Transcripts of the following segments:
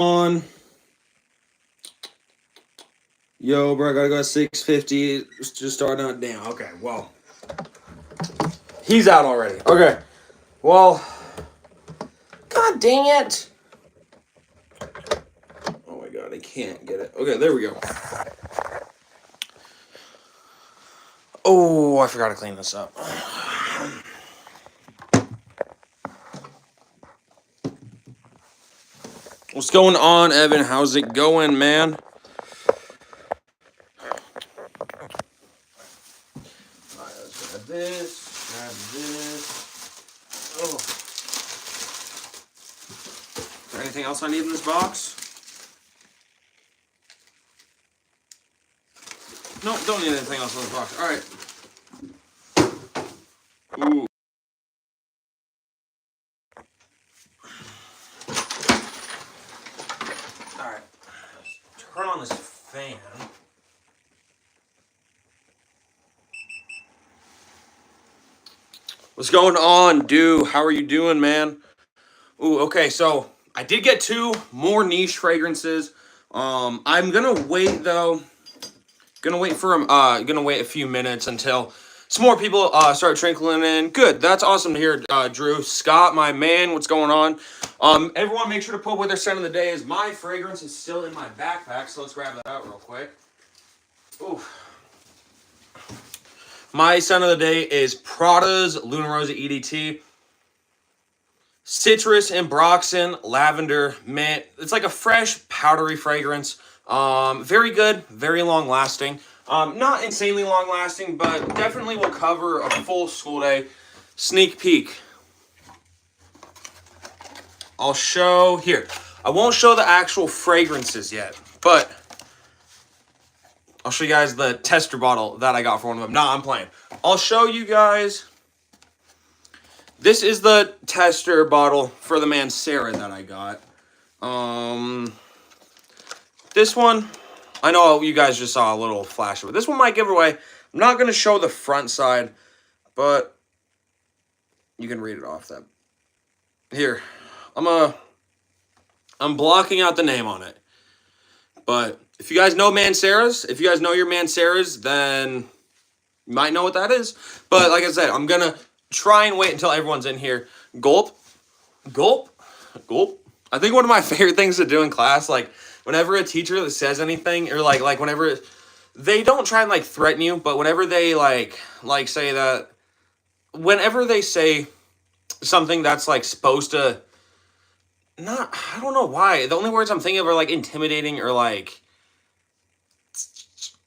On. Yo, bro, I gotta go at 6:50. Just starting out. Damn. Okay, well. He's out already. Okay. Well. God dang it. Oh my god, I can't get it. Okay, there we go. Oh, I forgot to clean this up. What's going on, Evan? How's it going, man? Alright, let's grab this. Grab this. Oh. Is there anything else I need in this box? No, don't need anything else in this box. Alright. Ooh. Alright. Turn on this fan. What's going on, dude? How are you doing, man? Ooh, okay, so I did get two more niche fragrances. I'm gonna wait though. Gonna wait a few minutes until some more people start trickling in. Good, that's awesome to hear, Drew. Scott, my man, what's going on? Everyone make sure to put what their scent of the day is. My fragrance is still in my backpack, so let's grab that out real quick. Ooh. My scent of the day is Prada's Luna Rosa EDT. Citrus, ambroxan, lavender, mint. It's like a fresh, powdery fragrance. Very good, very long lasting. Not insanely long lasting, but definitely will cover a full school day. Sneak peek. I'll show here. I won't show the actual fragrances yet, but I'll show you guys the tester bottle that I got for one of them. Nah, I'm playing. I'll show you guys. This is the tester bottle for the Mancera that I got. This one, I know you guys just saw a little flash of it. This one might give it away. I'm not going to show the front side, but you can read it off that. Here, I'm blocking out the name on it. But if you guys know Manceras, if you guys know your Manceras, then you might know what that is. But like I said, I'm going to try and wait until everyone's in here. Gulp. Gulp. Gulp. I think one of my favorite things to do in class, like, whenever a teacher says anything, or like whenever they don't try and like threaten you, but whenever they like say that, whenever they say something that's like supposed to, not, I don't know why. The only words I'm thinking of are like intimidating or like,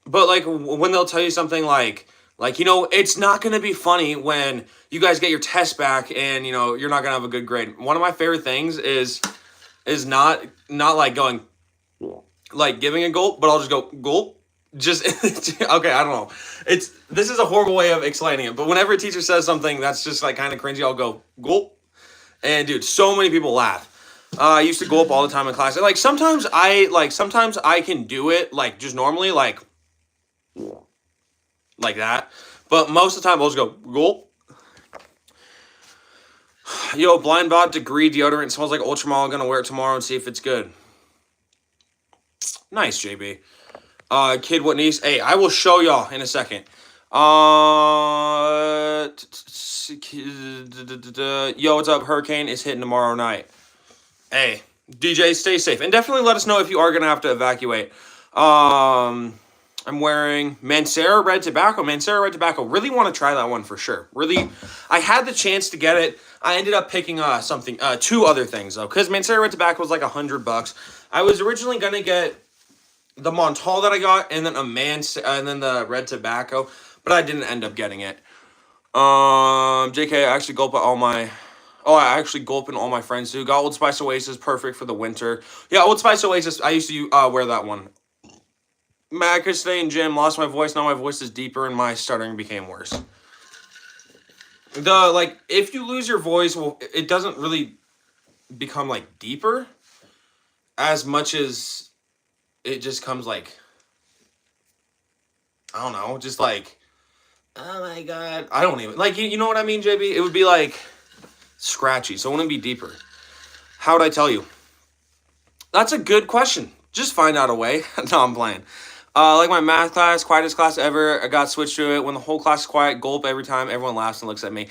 but like when they'll tell you something like it's not gonna be funny when you guys get your test back and you're not gonna have a good grade. One of my favorite things is not like going, like giving a gulp, but I'll just go gulp. Just okay, I don't know. This is a horrible way of explaining it, but whenever a teacher says something that's just like kind of cringy, I'll go gulp. And dude, so many people laugh. I used to gulp all the time in class. And, sometimes I can do it like just normally like that, but most of the time I'll just go gulp. Yo, Blind Bot Degree deodorant smells like Ultramall. I'm gonna wear it tomorrow and see if it's good. Nice, JB. Kid, what niece? Hey, I will show y'all in a second. Yo, what's up? Hurricane is hitting tomorrow night. Hey, DJ, stay safe. And definitely let us know if you are going to have to evacuate. I'm wearing Mancera Red Tobacco. Mancera Red Tobacco. Really want to try that one for sure. Really, I had the chance to get it. I ended up picking two other things, though. Because Mancera Red Tobacco was like $100. I was originally going to get the Montal that I got, and then and then the Red Tobacco, but I didn't end up getting it. JK, I actually gulp at all my... Oh, I actually gulp in all my friends too. Got Old Spice Oasis, perfect for the winter. Yeah, Old Spice Oasis, I used to wear that one. Matt, I could stay in gym, lost my voice, now my voice is deeper and my stuttering became worse. If you lose your voice, well, it doesn't really become, deeper as much as it just comes, I don't know, just oh my god. I don't even, you know what I mean, JB? It would be, scratchy, so it wouldn't be deeper. How would I tell you? That's a good question. Just find out a way. No, I'm playing. Like my math class, quietest class ever. I got switched to it. When the whole class is quiet, gulp every time. Everyone laughs and looks at me.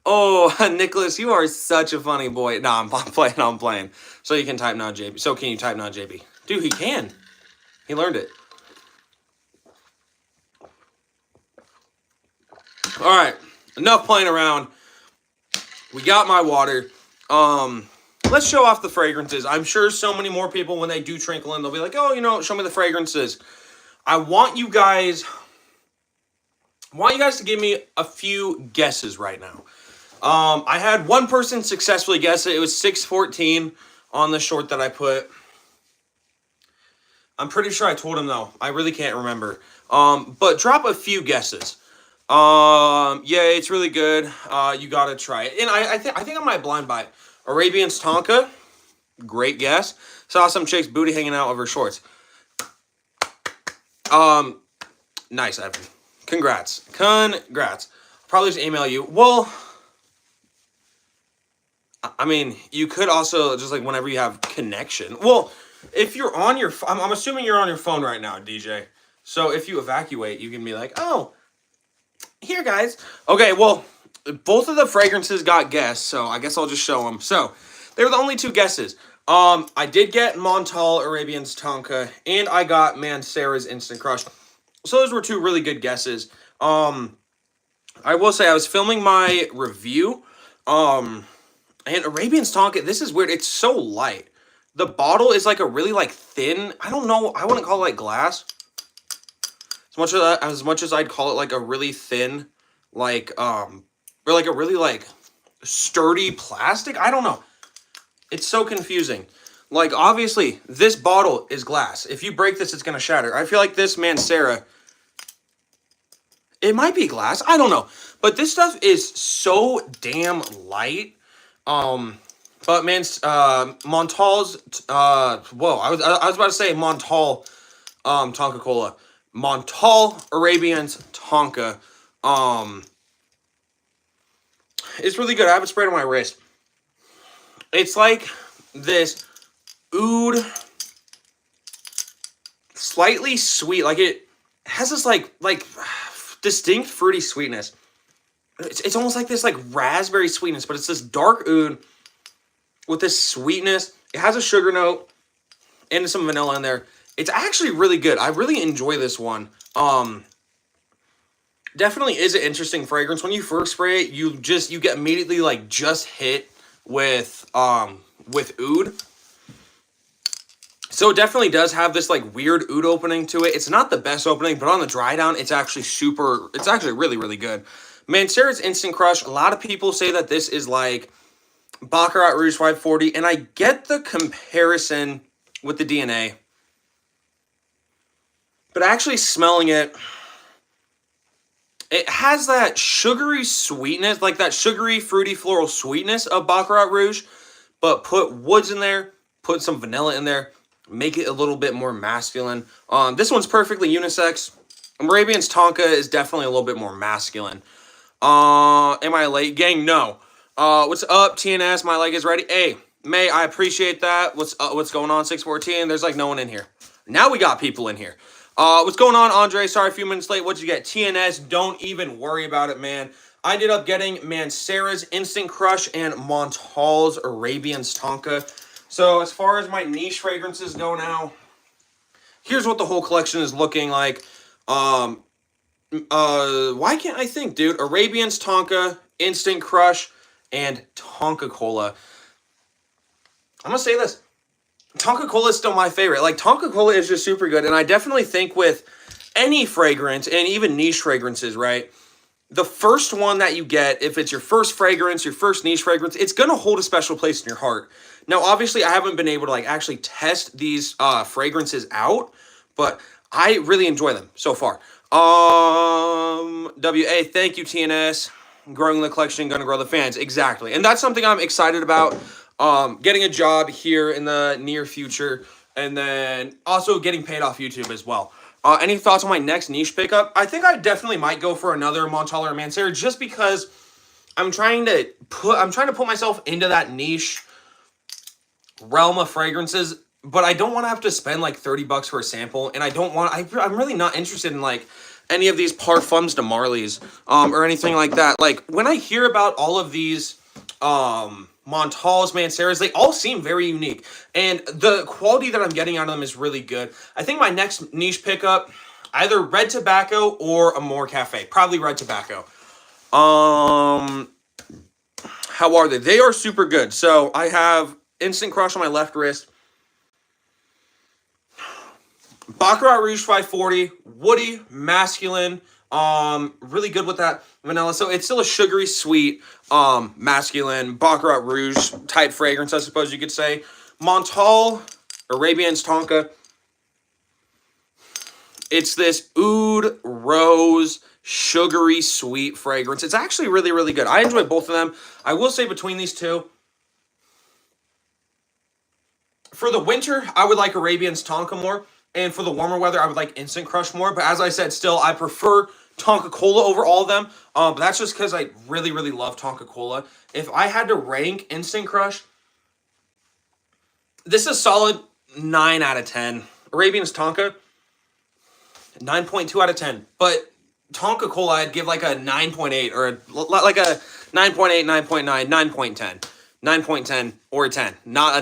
Oh, Nicholas, you are such a funny boy. No, I'm playing. I'm playing. So you can type now, JB. So can you type now, JB? Dude, he can. He learned it. All right, enough playing around. We got my water. Let's show off the fragrances. I'm sure so many more people, when they do Trinkle In, they'll be like, oh, you know, show me the fragrances. I want you guys to give me a few guesses right now. I had one person successfully guess it. It was 614 on the short that I put. I'm pretty sure I told him though. I really can't remember. But drop a few guesses. Yeah, it's really good. You gotta try it. And I think I might blind buy it. Arabian's Tonka, great guess. Saw some chick's booty hanging out of her shorts. Nice, Evan. Congrats. Probably just email you. Well, I mean, you could also just like whenever you have connection. Well, if you're on your, I'm assuming you're on your phone right now, DJ. So if you evacuate, you can be like, oh, here, guys. Okay, well, both of the fragrances got guessed, so I guess I'll just show them. So they were the only two guesses. I did get Montal Arabian's Tonka, and I got Mancera's Instant Crush. So those were two really good guesses. I will say I was filming my review, and Arabian's Tonka, this is weird. It's so light. The bottle is like a really like thin, I don't know, I wouldn't call it like glass. As much as I'd call it like a really thin, like, or like a really like sturdy plastic. I don't know. It's so confusing. Like, obviously, this bottle is glass. If you break this, it's going to shatter. I feel like this Mancera, it might be glass. I don't know. But this stuff is so damn light. But Montal's, whoa, I was about to say Montal, Tonka Cola. Montal Arabian's Tonka, it's really good. I have it sprayed on my wrist. It's like this oud, slightly sweet. Like it has this like distinct fruity sweetness. It's almost like this like raspberry sweetness, but it's this dark oud with this sweetness. It has a sugar note and some vanilla in there. It's actually really good. I really enjoy this one. Definitely is an interesting fragrance. When you first spray it, you get immediately like just hit with oud. So it definitely does have this like weird oud opening to it. It's not the best opening, but on the dry down, it's actually really, really good. Mancera's Instant Crush. A lot of people say that this is like Baccarat Rouge 540, and I get the comparison with the DNA. But actually smelling it, it has that sugary sweetness, like that sugary, fruity, floral sweetness of Baccarat Rouge, but put woods in there, put some vanilla in there, make it a little bit more masculine. This one's perfectly unisex. Arabian's Tonka is definitely a little bit more masculine. Am I late, gang? No. What's up, TNS? My leg is ready. Hey, May, I appreciate that. What's going on, 614? There's like no one in here. Now we got people in here. What's going on, Andre? Sorry, a few minutes late. What'd you get? TNS, don't even worry about it, man. I ended up getting Mancera's Instant Crush and Montal's Arabian's Tonka. So as far as my niche fragrances go now, here's what the whole collection is looking like. Why can't I think, dude? Arabian's Tonka, Instant Crush, and Tonka Cola. I'm gonna say this. Tonka Cola is still my favorite. Like, Tonka Cola is just super good. And I definitely think with any fragrance, and even niche fragrances, right? The first one that you get, if it's your first fragrance, your first niche fragrance, it's going to hold a special place in your heart. Now, obviously, I haven't been able to, like, actually test these fragrances out, but I really enjoy them so far. WA, thank you, TNS. Growing the collection, gonna grow the fans. Exactly. And that's something I'm excited about. Getting a job here in the near future, and then also getting paid off YouTube as well. Any thoughts on my next niche pickup? I think I definitely might go for another Montal or Mancera, just because I'm trying to put myself into that niche realm of fragrances. but I don't want to have to spend like 30 bucks for a sample, and I'm really not interested in like any of these Parfums de Marly's or anything like that. Like when I hear about all of these Montals, Manceras, they all seem very unique, and the quality that I'm getting out of them is really good. I think my next niche pickup, either Red Tobacco or Amore Cafe, probably Red Tobacco. Um, how are they? They are super good. So I have Instant Crush on my left wrist, Baccarat Rouge 540, woody, masculine, really good with that vanilla. So it's still a sugary, sweet, masculine Baccarat Rouge type fragrance, I suppose you could say. Montal, Arabian's Tonka. It's this oud, rose, sugary, sweet fragrance. It's actually really, really good. I enjoy both of them. I will say between these two, for the winter, I would like Arabian's Tonka more. And for the warmer weather, I would like Instant Crush more. But as I said, still, I prefer Tonka Cola over all of them. But that's just because I really, really love Tonka Cola. If I had to rank Instant Crush, this is a solid 9 out of 10. Arabian's Tonka, 9.2 out of 10. But Tonka Cola, I'd give like a 9.8 or like a 9.8, 9.9, 9.10. 9.10 or a 10. Not a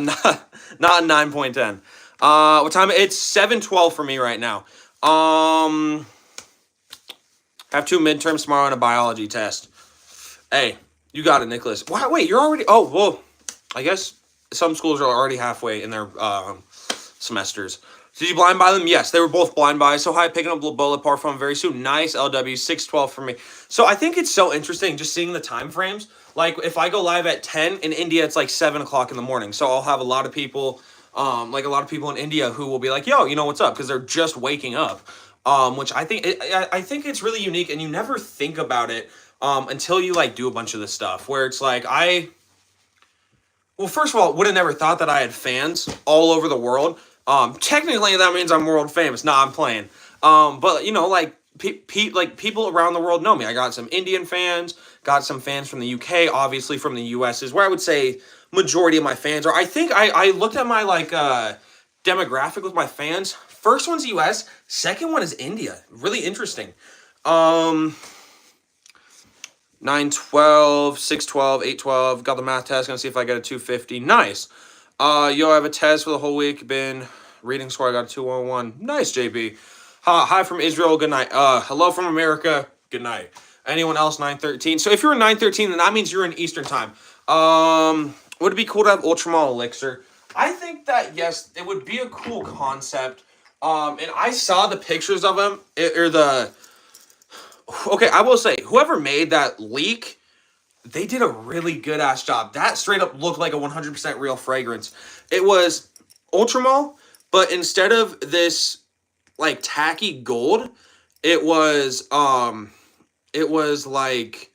9.10. What time? It's 7:12 for me right now. Have 2 midterms tomorrow and a biology test. Hey, you got it, Nicholas. Wow, wait, you're already... Oh, well, I guess some schools are already halfway in their semesters. Did you blind buy them? Yes, they were both blind buys. So hi, picking up Lobola Parfum very soon. Nice, LW, 612 for me. So I think it's so interesting just seeing the time frames. Like, if I go live at 10, in India, it's like 7 o'clock in the morning. So I'll have a lot of people, like a lot of people in India who will be like, yo, you know what's up? Because they're just waking up. Which I think it's really unique, and you never think about it until you, like, do a bunch of this stuff. Where it's like, well, first of all, would have never thought that I had fans all over the world. Technically, that means I'm world famous. Nah, I'm playing. But you know, like like people around the world know me. I got some Indian fans, got some fans from the UK, obviously from the US is where I would say majority of my fans are. I think I looked at my like demographic with my fans. First one's US, second one is India. Really interesting. 912, 612, 812. Got the math test. Gonna see if I get a 250. Nice. Yo, I have a test for the whole week. Been reading score. I got a 211. Nice, JB. Hi from Israel. Good night. Hello from America. Good night. Anyone else? 913. So if you're in 913, then that means you're in Eastern time. Would it be cool to have Ultramall Elixir? I think that yes, it would be a cool concept. And I saw the pictures of them or the. Okay, I will say whoever made that leak, they did a really good ass job. That straight up looked like a 100% real fragrance. It was Ultramall, but instead of this like tacky gold, it was like it was like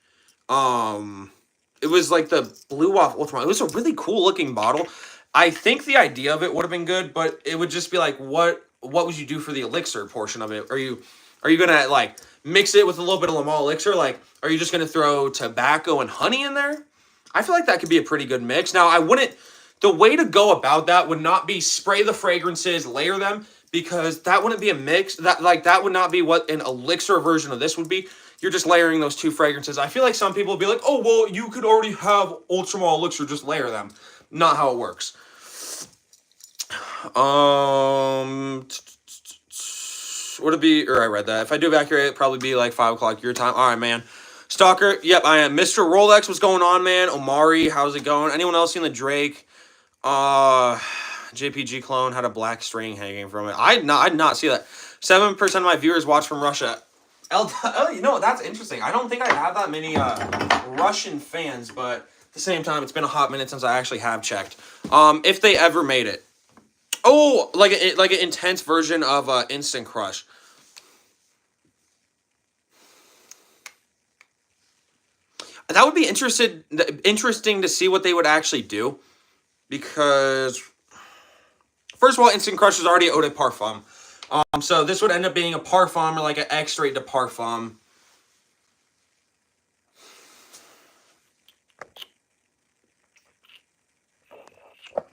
the blue waff Ultramall. It was a really cool looking bottle. I think the idea of it would have been good, but it would just be like what would you do for the elixir portion of it? Are you gonna like mix it with a little bit of Lamal elixir? Like, are you just gonna throw tobacco and honey in there? I feel like that could be a pretty good mix. Now, I wouldn't. The way to go about that would not be spray the fragrances, layer them, because that wouldn't be a mix. That would not be what an elixir version of this would be. You're just layering those two fragrances. I feel like some people would be like, oh well, you could already have Ultramall elixir, just layer them. Not how it works. Would it be, or I read that. If I do evacuate, it'd probably be like 5 o'clock your time. All right, man. Stalker, yep, I am. Mr. Rolex, what's going on, man? Omari, how's it going? Anyone else seen the Drake? JPG clone had a black string hanging from it. I'd not see that. 7% of my viewers watch from Russia. You know, that's interesting. I don't think I have that many Russian fans, but at the same time, it's been a hot minute since I actually have checked. If they ever made it. Oh, like an intense version of Instant Crush. That would be interesting to see what they would actually do, because first of all, Instant Crush is already Eau de Parfum. So this would end up being a Parfum or like an extrait de Parfum.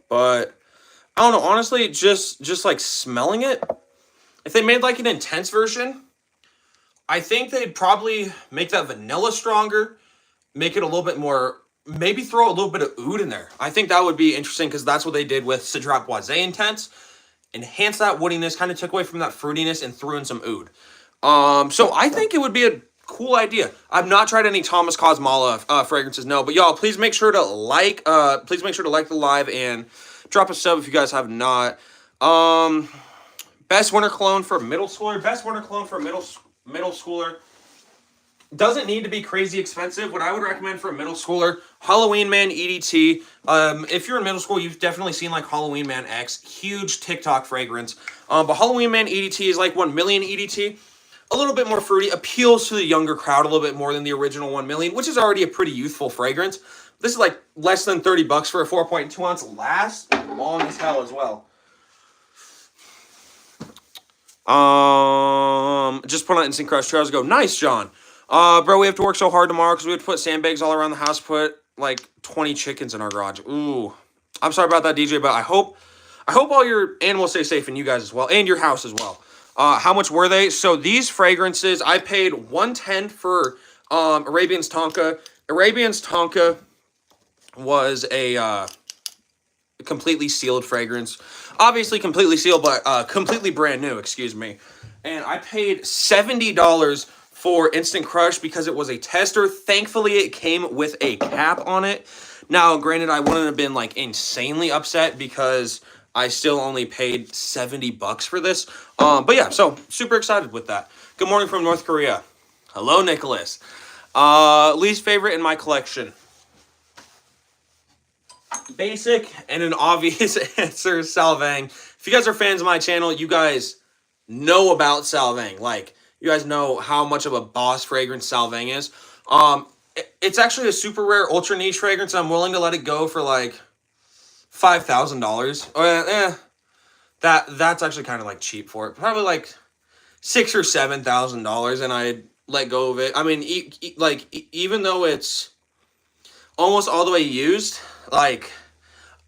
But I don't know, honestly, just like smelling it. If they made like an intense version, I think they'd probably make that vanilla stronger, make it a little bit more, maybe throw a little bit of oud in there. I think that would be interesting because that's what they did with Cedrat Boise Intense. Enhance that woodiness, kind of took away from that fruitiness and threw in some oud. So I think it would be a cool idea. I've not tried any Thomas Cosmala fragrances, no, but y'all please make sure to please make sure to like the live and drop a sub if you guys have not. Best winter cologne for middle schooler. Best winter cologne for middle schooler. Doesn't need to be crazy expensive. What I would recommend for a middle schooler, Halloween Man EDT. If you're in middle school, you've definitely seen like Halloween Man X, huge TikTok fragrance. But Halloween Man EDT is like 1 million EDT. A little bit more fruity, appeals to the younger crowd a little bit more than the original 1 million, which is already a pretty youthful fragrance. This is like less than 30 bucks for a 4.2 ounce. Lasts long as hell as well. Just put on Instant Crush 2 hours ago. Nice, John. Bro, we have to work so hard tomorrow because we have to put sandbags all around the house, put like 20 chickens in our garage. Ooh. I'm sorry about that, DJ, but I hope all your animals stay safe and you guys as well, and your house as well. How much were they? So these fragrances, I paid $110 for Arabian's Tonka. Arabian's Tonka was a completely sealed fragrance. Obviously completely sealed, but completely brand new, excuse me. And I paid $70 for Instant Crush because it was a tester. Thankfully, it came with a cap on it. Now, granted, I wouldn't have been like insanely upset because I still only paid 70 bucks for this. But yeah, so super excited with that. Good morning from North Korea. Hello, Nicholas. Least favorite in my collection. Basic and an obvious answer is Salvang. If you guys are fans of my channel, you guys know about Salvang. Like, you guys know how much of a boss fragrance Salvang is. It's actually a super rare, ultra niche fragrance. I'm willing to let it go for like $5,000. That's actually kind of like cheap for it. Probably like $6,000 or $7,000, and I'd let go of it. I mean, even though it's almost all the way used, like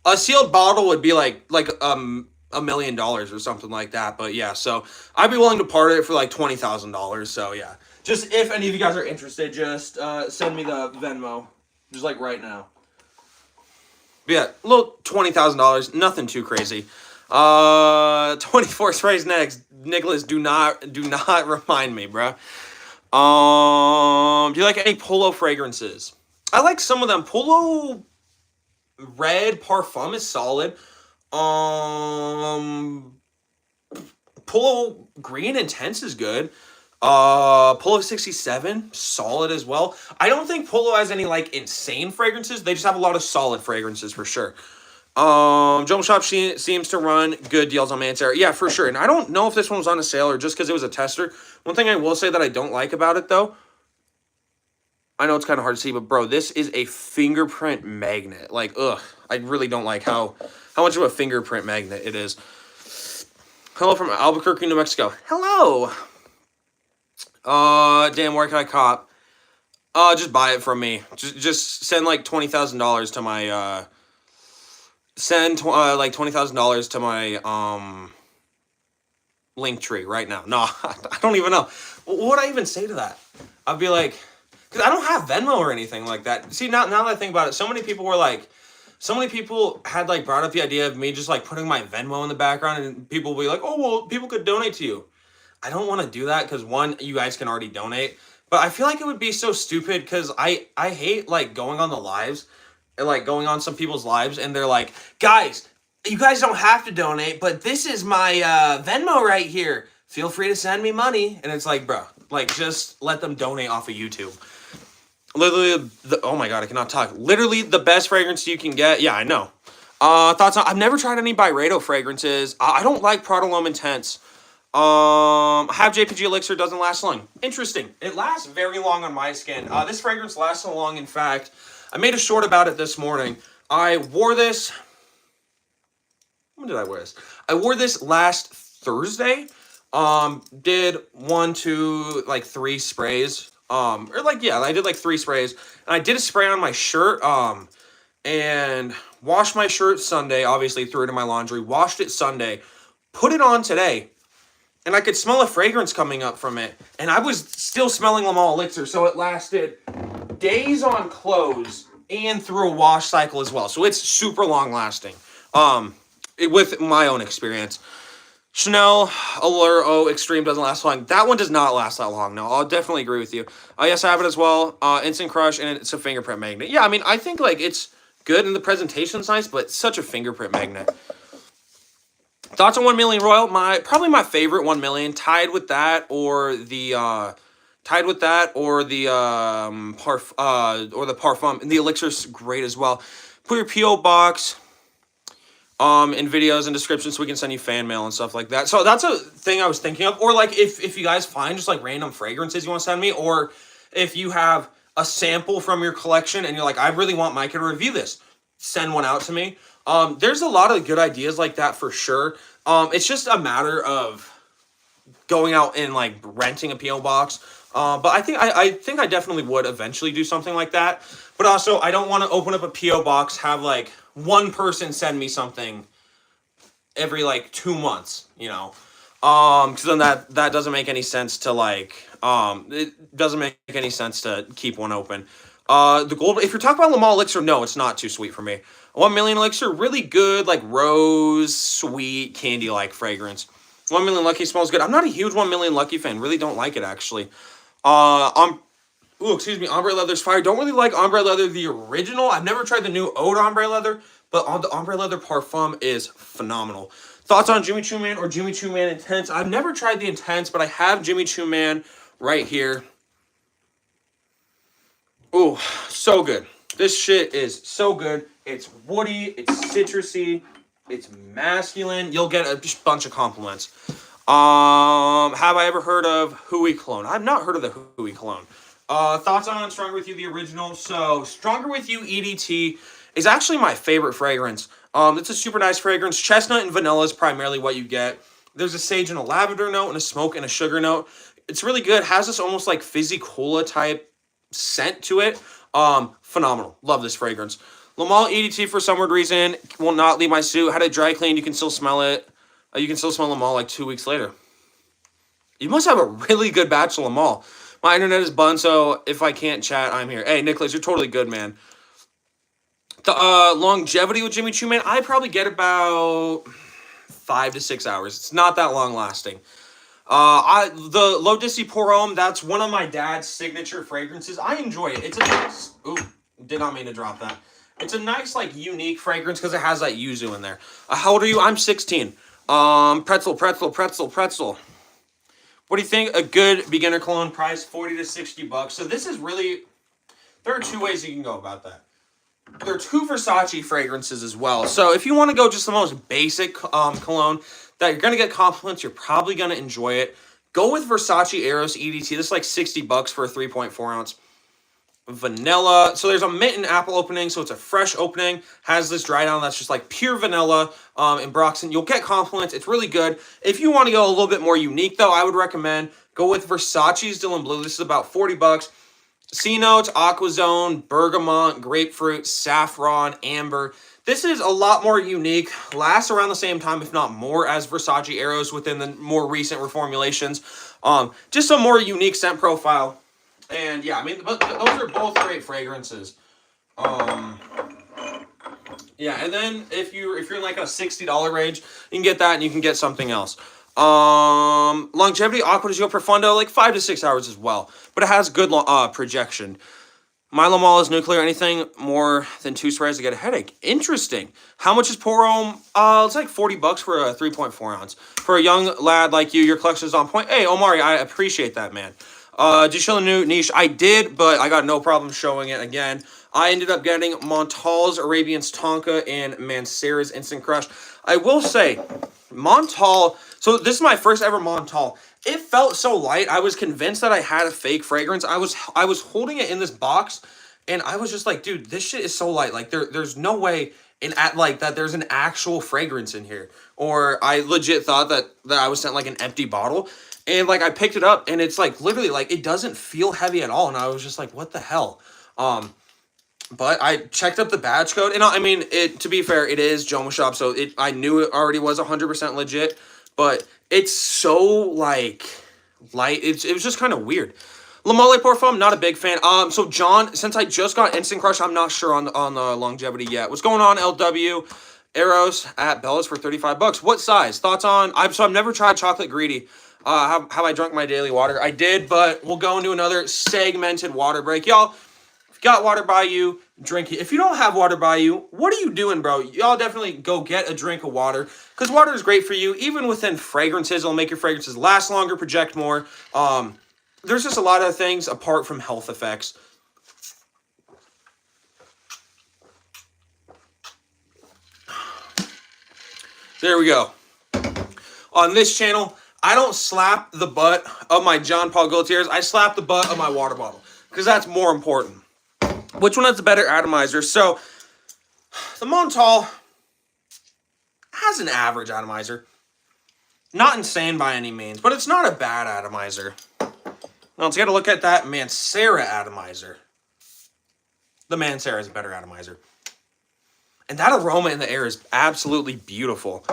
a sealed bottle would be like $1 million or something like that. But yeah, so I'd be willing to part it for like $20,000. So yeah, just if any of you guys are interested, just send me the Venmo, just like right now. But yeah, a little $20,000, nothing too crazy. 24 sprays next. Nicholas, do not remind me, bro. Do you like any Polo fragrances? I like some of them. Polo Red Parfum is solid. Polo Green Intense is good. Polo 67, solid as well. I don't think Polo has any like insane fragrances. They just have a lot of solid fragrances for sure. Jumbo Shop seems to run good deals on Mancera. Yeah, for sure. And I don't know if this one was on a sale or just because it was a tester. One thing I will say that I don't like about it though, I know it's kind of hard to see, but bro, this is a fingerprint magnet. Like, ugh, I really don't like how much of a fingerprint magnet it is. Hello from Albuquerque, New Mexico. Hello. Damn, where can I cop? Just buy it from me. Just send like $20,000 to my, like $20,000 to my, link tree right now. No, I don't even know. What would I even say to that? I'd be like, because I don't have Venmo or anything like that. See, now that I think about it, so many people had like brought up the idea of me just like putting my Venmo in the background, and people will be like, oh, well, people could donate to you. I don't want to do that because one, you guys can already donate, but I feel like it would be so stupid because I hate like going on the lives and like going on some people's lives and they're like, guys, you guys don't have to donate, but this is my Venmo right here. Feel free to send me money. And it's like, bro, like just let them donate off of YouTube. Literally, oh my god, I cannot talk. Literally the best fragrance you can get. Yeah, I know. Thoughts on, I've never tried any Byredo fragrances. I don't like Prada L'Homme Intense. Have JPG Elixir, doesn't last long. Interesting. It lasts very long on my skin. This fragrance lasts so long, in fact, I made a short about it this morning. I wore this, when did I wear this? I wore this last Thursday. Did 1, 2, like 3 sprays. I did like 3 sprays. And I did a spray on my shirt. and washed my shirt Sunday. Obviously, threw it in my laundry. Washed it Sunday. Put it on today, and I could smell a fragrance coming up from it. And I was still smelling Le Mans Elixir, so it lasted days on clothes and through a wash cycle as well. So it's super long lasting. With my own experience. Chanel Allure O Extreme doesn't last long. That one does not last that long. No, I'll definitely agree with you. Yes, I have it as well. Instant Crush, and it's a fingerprint magnet. Yeah, I mean, I think like it's good and the presentation's nice, but it's such a fingerprint magnet. Thoughts on 1 Million Royal? Probably my favorite 1 Million, tied with that or the Parfum. And the Elixir's great as well. Put your PO box in videos and descriptions so we can send you fan mail and stuff like that. So that's a thing I was thinking of. Or like if you guys find just like random fragrances you want to send me, or if you have a sample from your collection and you're like, I really want Micah to review this, send one out to me. There's a lot of good ideas like that for sure. It's just a matter of going out and like renting a PO box. But I think I definitely would eventually do something like that. But also, I don't want to open up a PO box, have like one person send me something every like 2 months, you know. Because then that doesn't make any sense to like it doesn't make any sense to keep one open. The gold, if you're talking about Le Mans Elixir, no, it's not too sweet for me. 1 Million Elixir, really good, like rose, sweet, candy-like fragrance. 1 Million Lucky smells good. I'm not a huge 1 Million Lucky fan. Really don't like it, actually. Ombre Leather's fire. Don't really like Ombre Leather, the original. I've never tried the new Eau d'Ombre Leather, but on the Ombre Leather Parfum is phenomenal. Thoughts on Jimmy Choo Man or Jimmy Choo Man Intense? I've never tried the Intense, but I have Jimmy Choo Man right here. Ooh, so good. This shit is so good. It's woody, it's citrusy, it's masculine. You'll get a bunch of compliments. Have I ever heard of Hui Cologne? I've not heard of the Hui Cologne. Thoughts on Stronger With You, the original? So, Stronger With You EDT is actually my favorite fragrance. It's a super nice fragrance. Chestnut and vanilla is primarily what you get. There's a sage and a lavender note and a smoke and a sugar note. It's really good. Has this almost like fizzy cola type scent to it. Phenomenal. Love this fragrance. Le Mans EDT, for some weird reason, will not leave my suit. Had it dry cleaned. You can still smell it. You can still smell Le Mans like 2 weeks later. You must have a really good batch of Le Mans. My internet is bun, so if I can't chat, I'm here. Hey, Nicholas, you're totally good, man. The longevity with Jimmy Choo Man, I probably get about 5 to 6 hours. It's not that long lasting. The L'Eau d'Issy Pour Homme, that's one of my dad's signature fragrances. I enjoy it. It's a nice, did not mean to drop that. It's a nice, like, unique fragrance because it has that yuzu in there. How old are you? I'm 16. Pretzel. What do you think? A good beginner cologne price, $40 to $60. So this is really, there are two ways you can go about that. There are 2 Versace fragrances as well. So if you want to go just the most basic cologne that you're going to get compliments, you're probably going to enjoy it, go with Versace Eros EDT. This is like $60 for a 3.4 ounce. Vanilla. So there's a mint and apple opening, so it's a fresh opening. Has this dry down that's just like pure vanilla and Broxton. You'll get compliments. It's really good. If you want to go a little bit more unique, though, I would recommend go with Versace's Dylan Blue. This is about $40. C notes, Aquazone, bergamot, grapefruit, saffron, amber. This is a lot more unique. Lasts around the same time, if not more, as Versace Eros within the more recent reformulations. Just a more unique scent profile. And yeah, I mean, those are both great fragrances. Yeah, and then if you're in like a $60 range, you can get that and you can get something else. Longevity Aqua di Gio Profundo, like 5 to 6 hours as well, but it has good projection. Milo Mall is nuclear. Anything more than 2 sprays to get a headache. Interesting. How much is Pour Homme? It's like $40 for a 3.4 ounce. For a young lad like you, your collection is on point. Hey, Omari, I appreciate that, man. Did you show the new niche? I did, but I got no problem showing it again. I ended up getting Montal's Arabian's Tonka and Mancera's Instant Crush. I will say, Montal, so this is my first ever Montal. It felt so light. I was convinced that I had a fake fragrance. I was holding it in this box, and I was just like, dude, this shit is so light. Like, there's no way that there's an actual fragrance in here. Or I legit thought that I was sent like an empty bottle. And like I picked it up and it's like literally like it doesn't feel heavy at all. And I was just like, what the hell? But I checked up the badge code, and I mean, it. To be fair, it is Joma Shop, so I knew it already was 100% legit. But it's so like light. It was just kind of weird. Lamole Porfum, not a big fan. So John, since I just got Instant Crush, I'm not sure on the longevity yet. What's going on, LW? Arrows at Bella's for 35 bucks. What size? Thoughts on? I've never tried chocolate greedy. Have I drunk my daily water? I did, but we'll go into another segmented water break, y'all. Got water by you, drink it. If you don't have water by you, what are you doing, bro? Y'all definitely go get a drink of water, because water is great for you. Even within fragrances, it'll make your fragrances last longer, project more. There's just a lot of things apart from health effects. There we go. On this channel, I don't slap the butt of my John Paul Gaultiers. I slap the butt of my water bottle, because that's more important. Which one has the better atomizer? So, the Montal has an average atomizer. Not insane by any means, but it's not a bad atomizer. Now, let's get a look at that Mancera atomizer. The Mancera is a better atomizer. And that aroma in the air is absolutely beautiful.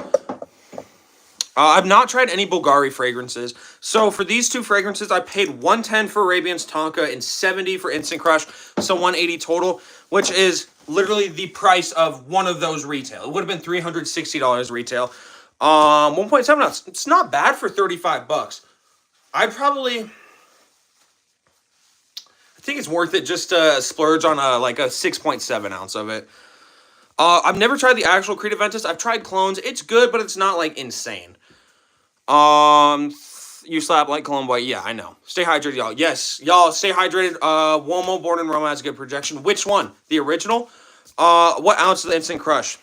I've not tried any Bulgari fragrances. So for these two fragrances, I paid $110 for Arabian's Tonka and $70 for Instant Crush. So $180 total, which is literally the price of one of those retail. It would have been $360 retail. 1.7 ounce. It's not bad for 35 bucks. I think it's worth it just to splurge on a 6.7 ounce of it. I've never tried the actual Creed Aventus. I've tried clones. It's good, but it's not like insane. You slap like Cologne White. Yeah, I know. Stay hydrated, y'all. Yes, y'all, stay hydrated. Uomo Born in Roma has a good projection. Which one? The original? What ounce of the Instant Crush?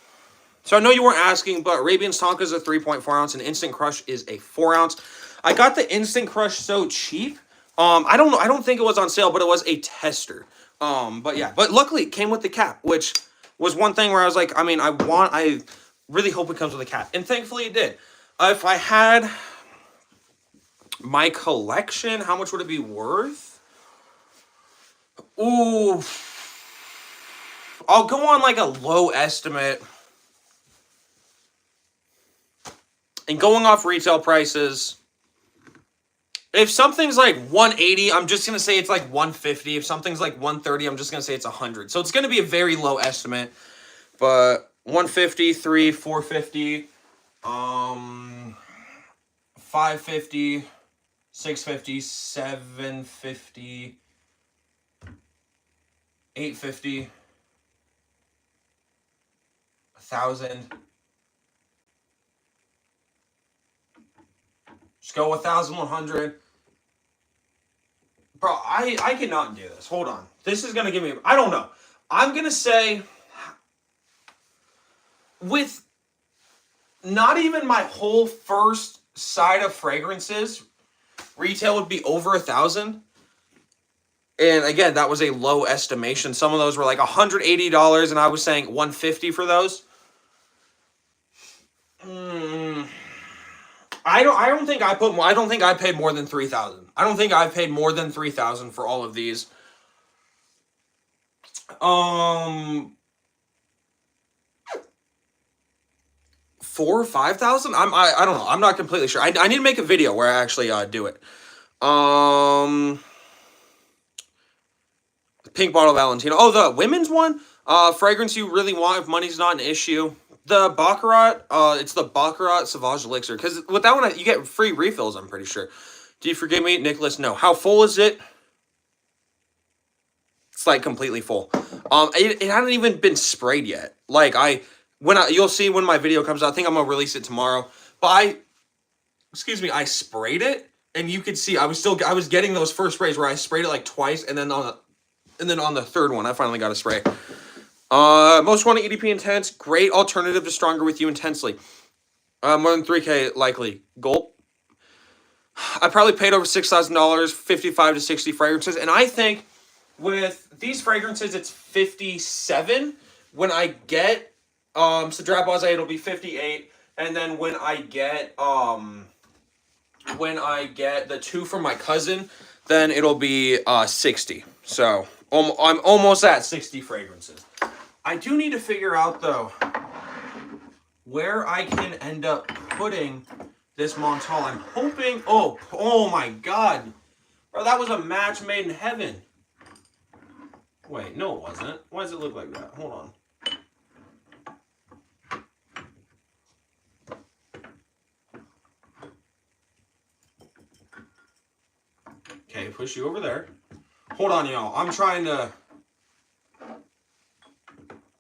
So I know you weren't asking, but Arabian's Tonka is a 3.4 ounce and Instant Crush is a 4 ounce. I got the Instant Crush so cheap. I don't know. I don't think it was on sale, but it was a tester. But yeah. But luckily, it came with the cap, which was one thing where I was like, I mean, I really hope it comes with a cap. And thankfully it did. If I had my collection, how much would it be worth? Ooh. I'll go on like a low estimate. And going off retail prices, if something's like 180, I'm just going to say it's like 150. If something's like 130, I'm just going to say it's 100. So it's going to be a very low estimate. But 150, 450, 550, 650, 750, 850, 1,000. Just go 1,100. Bro, I cannot do this. Hold on. This is going to give me... I don't know. I'm going to say... With not even my whole first side of fragrances, retail would be over 1,000. And again, that was a low estimation. Some of those were like $180, and I was saying $150 for those. I don't think I paid more than $3,000. I don't think I paid more than $3,000 for all of these. 4 or 5,000? I don't know. I'm not completely sure. I need to make a video where I actually do it. Pink Bottle Valentino. Oh, the women's one? Fragrance you really want if money's not an issue. The Baccarat, it's the Baccarat Sauvage Elixir. Because with that one, you get free refills, I'm pretty sure. Do you forgive me, Nicholas? No. How full is it? It's like completely full. It hadn't even been sprayed yet. Like you'll see when my video comes out. I think I'm gonna release it tomorrow. But I sprayed it, and you could see I was getting those first sprays where I sprayed it like twice, and then on the third one I finally got a spray. Most wanted EDP Intense, great alternative to Stronger With You Intensely. More than 3K likely. Gulp. I probably paid over $6,000, 55 to 60 fragrances, and I think with these fragrances it's 57. When I get so Drapause, it'll be 58, and then when I get the two from my cousin, then it'll be 60. So I'm almost at 60 fragrances. I do need to figure out, though, where I can end up putting this Montal. I'm hoping... Oh my God. Bro, that was a match made in heaven. Wait, no it wasn't. Why does it look like that? Hold on. Okay, push you over there. Hold on, y'all. I'm trying to...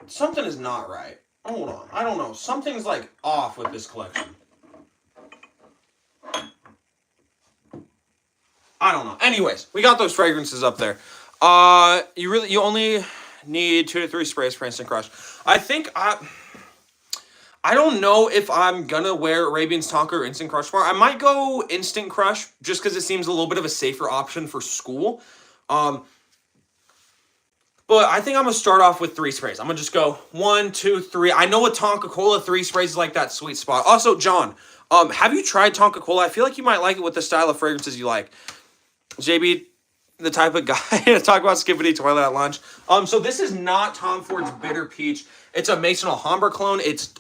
Something is not right. Hold on. I don't know. Something's like off with this collection. I don't know. Anyways, we got those fragrances up there. You only need 2 to 3 sprays for Instant Crush. I don't know if I'm gonna wear Arabian's Tonka or Instant Crush tomorrow. I might go Instant Crush just because it seems a little bit of a safer option for school. But I think I'm gonna start off with 3 sprays. I'm gonna just go 1, 2, 3. I know with Tonka Cola, 3 sprays is like that sweet spot. Also, John, have you tried Tonka Cola? I feel like you might like it with the style of fragrances you like. JB, the type of guy to talk about Skippity Toilet at lunch. So this is not Tom Ford's Bitter Peach. It's a Maison Alhambra clone. It's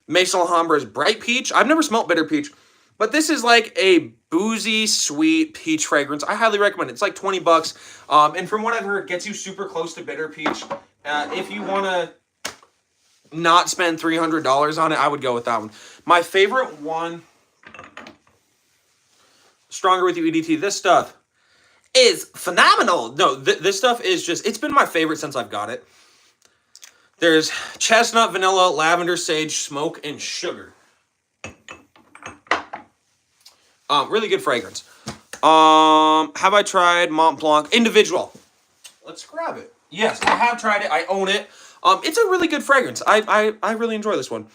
Maison Alhambra's Bright Peach. I've never smelled Bitter Peach, but this is like a boozy, sweet peach fragrance. I highly recommend it. It's like $20. And from what I've heard, it gets you super close to Bitter Peach. If you want to not spend $300 on it, I would go with that one. My favorite one, Stronger With You EDT. This stuff is phenomenal. No, this stuff is just, it's been my favorite since I've got it. There's chestnut, vanilla, lavender, sage, smoke, and sugar. Really good fragrance. Have I tried Mont Blanc Individual? Let's grab it. Yes, I have tried it. I own it. It's a really good fragrance. I really enjoy this one.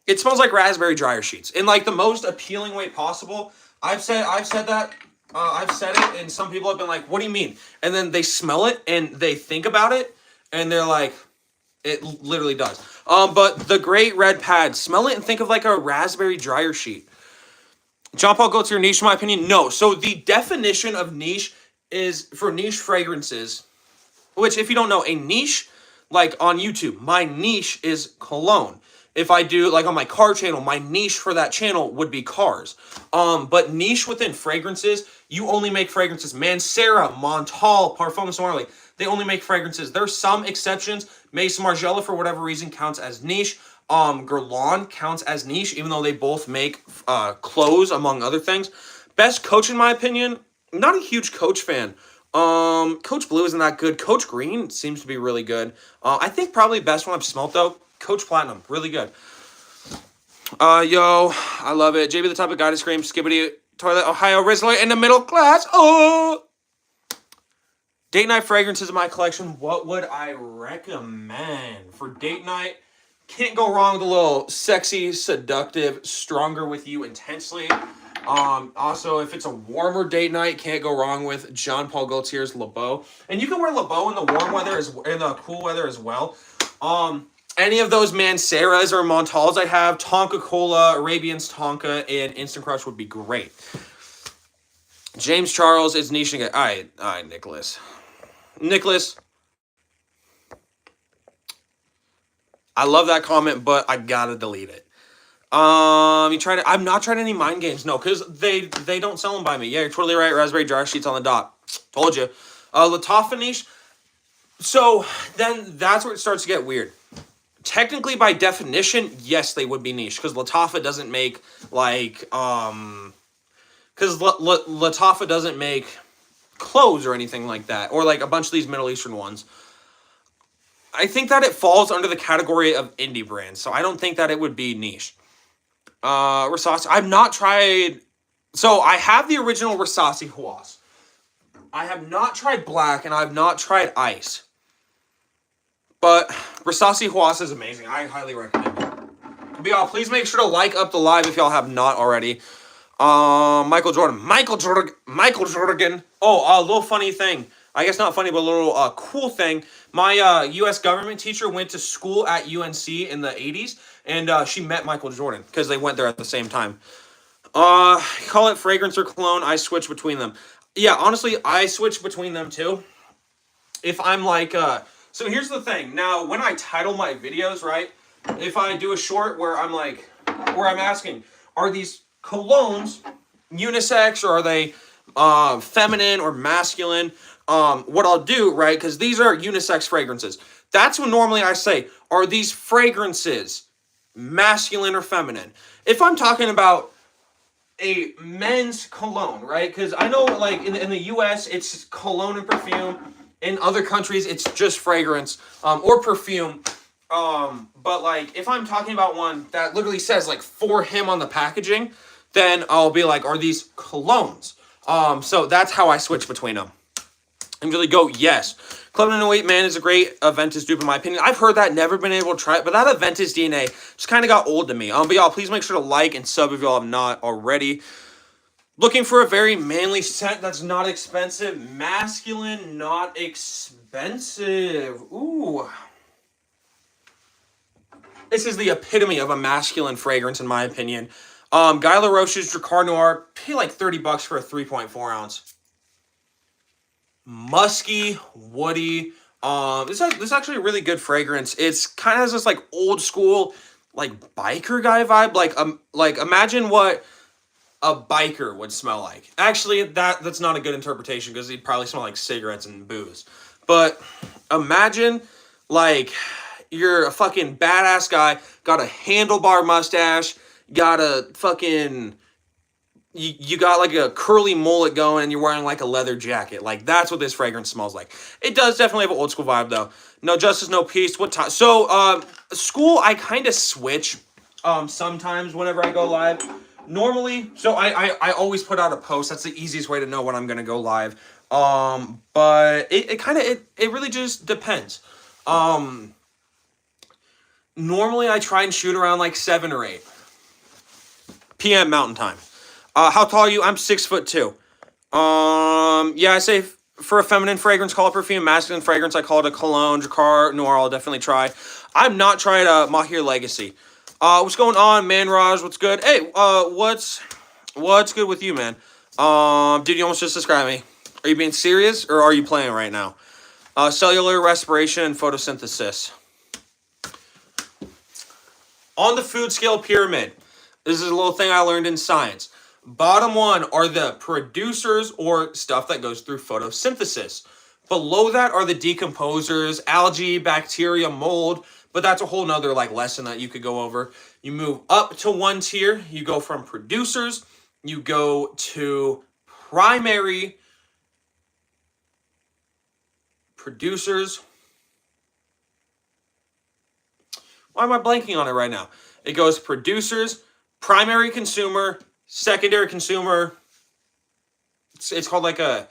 It smells like raspberry dryer sheets in like the most appealing way possible. I've said that. I've said it, and some people have been like, "What do you mean?" And then they smell it and they think about it, and they're like, "It literally does." But the Great Red Pad, smell it and think of like a raspberry dryer sheet. John Paul Gaultier niche, in my opinion, no. So the definition of niche is for niche fragrances, which if you don't know, a niche, like on YouTube, my niche is cologne. If I do, like on my car channel, my niche for that channel would be cars. But niche within fragrances, you only make fragrances. Mancera, Montal, Parfums Marley, they only make fragrances. There's some exceptions. Maison Margiela, for whatever reason, counts as niche. Guerlain counts as niche, even though they both make clothes, among other things. Best Coach, in my opinion, not a huge Coach fan. Coach Blue isn't that good. Coach Green seems to be really good. I think probably best one I've smelt, though, Coach Platinum, really good. Yo, I love it. JB, the type of guy to scream, Skibbity, Toilet, Ohio, Rizzler in the middle class. Oh! Date night fragrances in my collection. What would I recommend for date night? Can't go wrong with a little sexy, seductive, Stronger With You intensely. Also, if it's a warmer date night, can't go wrong with Jean Paul Gaultier's Le Beau. And you can wear Le Beau in the warm weather in the cool weather as well. Any of those Manceras or Montals I have, Tonka Cola, Arabian's Tonka, and Instant Crush would be great. James Charles is niching it. All right, Nicholas. I love that comment, but I gotta delete it. I'm not trying any mind games, no, because they don't sell them by me. Yeah, you're totally right. Raspberry dryer sheets on the dot. Told you. Lattafa niche. So then that's where it starts to get weird. Technically, by definition, yes, they would be niche because Lattafa doesn't make like because Lattafa doesn't make clothes or anything like that, or like a bunch of these Middle Eastern ones. I think that it falls under the category of indie brands, so I don't think that it would be niche. Rasasi, I've not tried. So I have the original Rasasi Huas. I have not tried black, and I've not tried ice. But Rasasi Huas is amazing. I highly recommend it. But y'all, please make sure to like up the live if y'all have not already. Michael Jordan. Oh, a little funny thing. I guess not funny, but a little cool thing. My U.S. government teacher went to school at UNC in the 80s, and she met Michael Jordan because they went there at the same time. Call it fragrance or cologne. I switch between them. Yeah, honestly, I switch between them too. if I'm like, so here's the thing. Now, when I title my videos, right? If I do a short where I'm like, where I'm asking, are these colognes unisex or are they feminine or masculine? What I'll do, right? Because these are unisex fragrances. That's when normally I say, are these fragrances masculine or feminine? If I'm talking about a men's cologne, right? Because I know, like in the U.S., it's cologne and perfume. In other countries, it's just fragrance or perfume. But like, if I'm talking about one that literally says like for him on the packaging, then I'll be like, are these colognes? So that's how I switch between them. And really go, yes. Club 908, man, is a great Aventus dupe in my opinion. I've heard that, never been able to try it, but that Aventus DNA just kind of got old to me. But y'all, please make sure to like and sub if y'all have not already. Looking for a very manly scent that's not expensive. Masculine, not expensive. Ooh. This is the epitome of a masculine fragrance, in my opinion. Guy Laroche's Drakkar Noir. Pay like $30 for a 3.4 ounce. Musky, woody. This is actually a really good fragrance. It's kind of has this like old school, like biker guy vibe. Like imagine what a biker would smell like. Actually, that's not a good interpretation because he'd probably smell like cigarettes and booze. But imagine like you're a fucking badass guy, got a handlebar mustache, got a fucking you got like a curly mullet going and you're wearing like a leather jacket. Like that's what this fragrance smells like. It does definitely have an old school vibe though. No justice, no peace. What time? So school I kind of switch sometimes whenever I go live. Normally, so I always put out a post. That's the easiest way to know when I'm gonna go live. But it really just depends. Normally I try and shoot around like 7 or 8 p.m. Mountain Time. How tall are you? I'm 6'2". Yeah, I say for a feminine fragrance, call it perfume. Masculine fragrance, I call it a cologne. Drakkar Noir, I'll definitely try. I've not tried Mahir Legacy. What's going on, man? Raj, what's good? Hey, what's good with you, man? Dude, you almost just described me. Are you being serious or are you playing right now? Cellular respiration and photosynthesis. On the food scale pyramid, this is a little thing I learned in science. Bottom one are the producers or stuff that goes through photosynthesis. Below that are the decomposers, algae, bacteria, mold, but that's a whole nother like lesson that you could go over. You move up to one tier, you go from producers, you go to primary producers. Why am I blanking on it right now? It goes producers, primary consumer, secondary consumer. It's called like a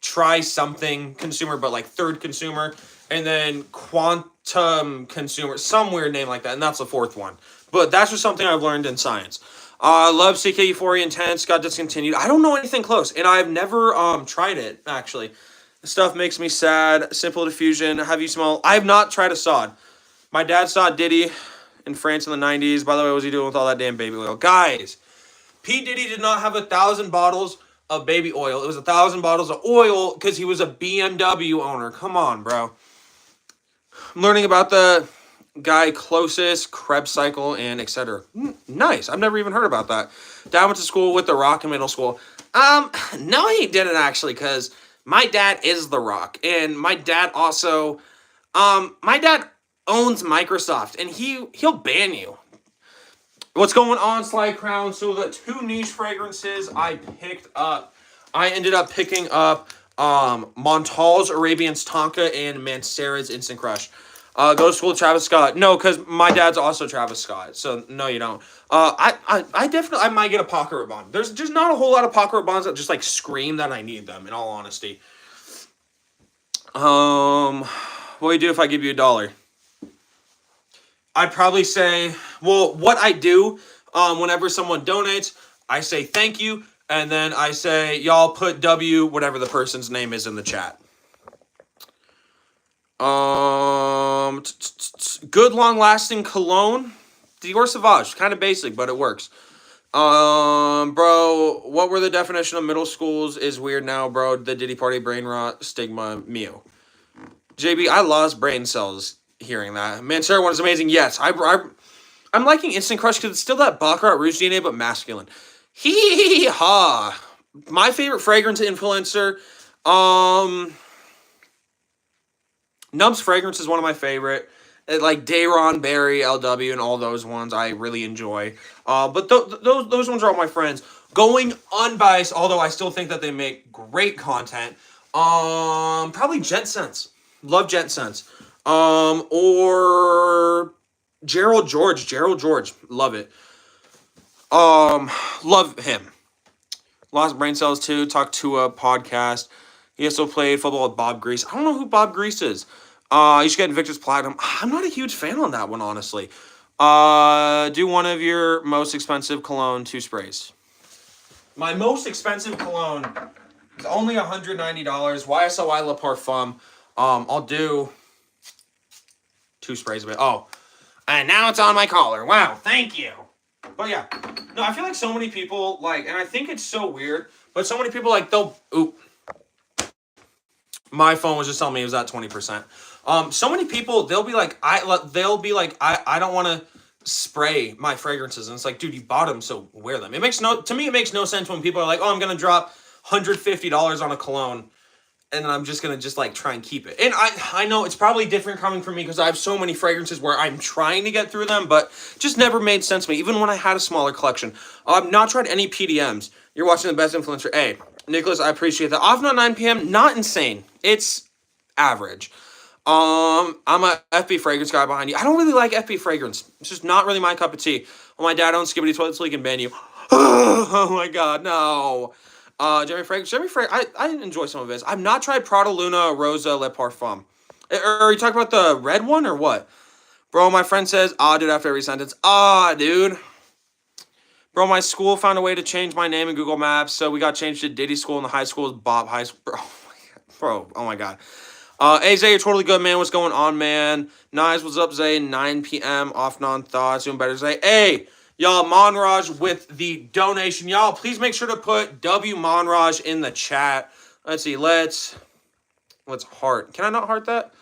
try something consumer, but like third consumer, and then quantum consumer, some weird name like that, and that's the fourth one. But that's just something I've learned in science. I love CK Euphoria Intense, got discontinued. I don't know anything close, and I've never tried it actually. The stuff makes me sad. Simple Diffusion. Have you smelled? I have not tried Assad. My dad saw Diddy in France in the 90s. By the way, what was he doing with all that damn baby oil? Guys, P. Diddy did not have 1,000 bottles of baby oil. It was 1,000 bottles of oil because he was a BMW owner. Come on, bro. I'm learning about the guy closest, Krebs cycle, and etc. Nice. I've never even heard about that. Dad went to school with The Rock in middle school. No, he didn't actually, because my dad is The Rock, and my dad also, my dad owns Microsoft, and he'll ban you. What's going on, Sly Crown? So the 2 niche fragrances I picked up, I ended up picking up Montal's Arabian's Tonka and Mancera's Instant Crush. Go to school with Travis Scott. No, because my dad's also Travis Scott. So no, you don't. I definitely I might get a Paco Rabanne. There's just not a whole lot of Paco Rabannes that just like scream that I need them. In all honesty. What do you do if I give you $1? I'd probably say, well, what I do whenever someone donates, I say thank you, and then I say, y'all put W, whatever the person's name is in the chat. Good long-lasting cologne. Dior Sauvage, kind of basic, but it works. Bro, what were the definition of middle schools is weird now, bro. The Diddy Party brain rot stigma Mew. JB, I lost brain cells hearing that. Mancera one is amazing. Yes, I'm liking Instant Crush because it's still that Baccarat Rouge DNA, but masculine. Hee ha. My favorite fragrance influencer, Nubs Fragrance is one of my favorite. Like Dayron, Barry, LW, and all those ones I really enjoy. But those ones are all my friends. Going unbiased, although I still think that they make great content. Probably Jet Sense. Love Jet Sense. Or Gerald George. Gerald George. Love it. Love him. Lost Brain Cells too. Talk to a podcast. He also played football with Bob Grease. I don't know who Bob Grease is. You should get Invictus Platinum. I'm not a huge fan on that one, honestly. Do one of your most expensive cologne 2 sprays. My most expensive cologne is only $190. YSL Le Parfum. I'll do 2 sprays of it. Oh, and now it's on my collar. Wow, thank you. But yeah, no, I feel like so many people like, and I think it's so weird, but so many people like my phone was just telling me it was at 20%. So many people they'll be like, I don't want to spray my fragrances, and it's like, dude, you bought them, so wear them. It makes no sense when people are like, oh, I'm gonna drop $150 on a cologne, and then I'm just gonna like try and keep it. And I know it's probably different coming from me because I have so many fragrances where I'm trying to get through them, but just never made sense to me. Even when I had a smaller collection, I've not tried any PDMs. You're watching The Best Influencer. Hey, Nicholas, I appreciate that. Off not 9 p.m. Not insane. It's average. I'm a FB fragrance guy behind you. I don't really like FB fragrance. It's just not really my cup of tea. Well, my dad owns Skibbity Toilet, so he can ban you. Oh my god, no. Jeremy Fragrance. I enjoy some of his. I've not tried Prada Luna Rosa Le Parfum. Are you talking about the red one or what? Bro, my friend says, dude, after every sentence. Dude. Bro, my school found a way to change my name in Google Maps, so we got changed to Diddy School and the high school is Bob High School. Bro, oh my god. Hey, Zay, you're totally good, man. What's going on, man? Nice, what's up, Zay? 9 p.m. Off non-thoughts. Doing better, Zay. Hey, y'all, Monraj with the donation. Y'all, please make sure to put W Monraj in the chat. Let's see. Let's heart. Can I not heart that?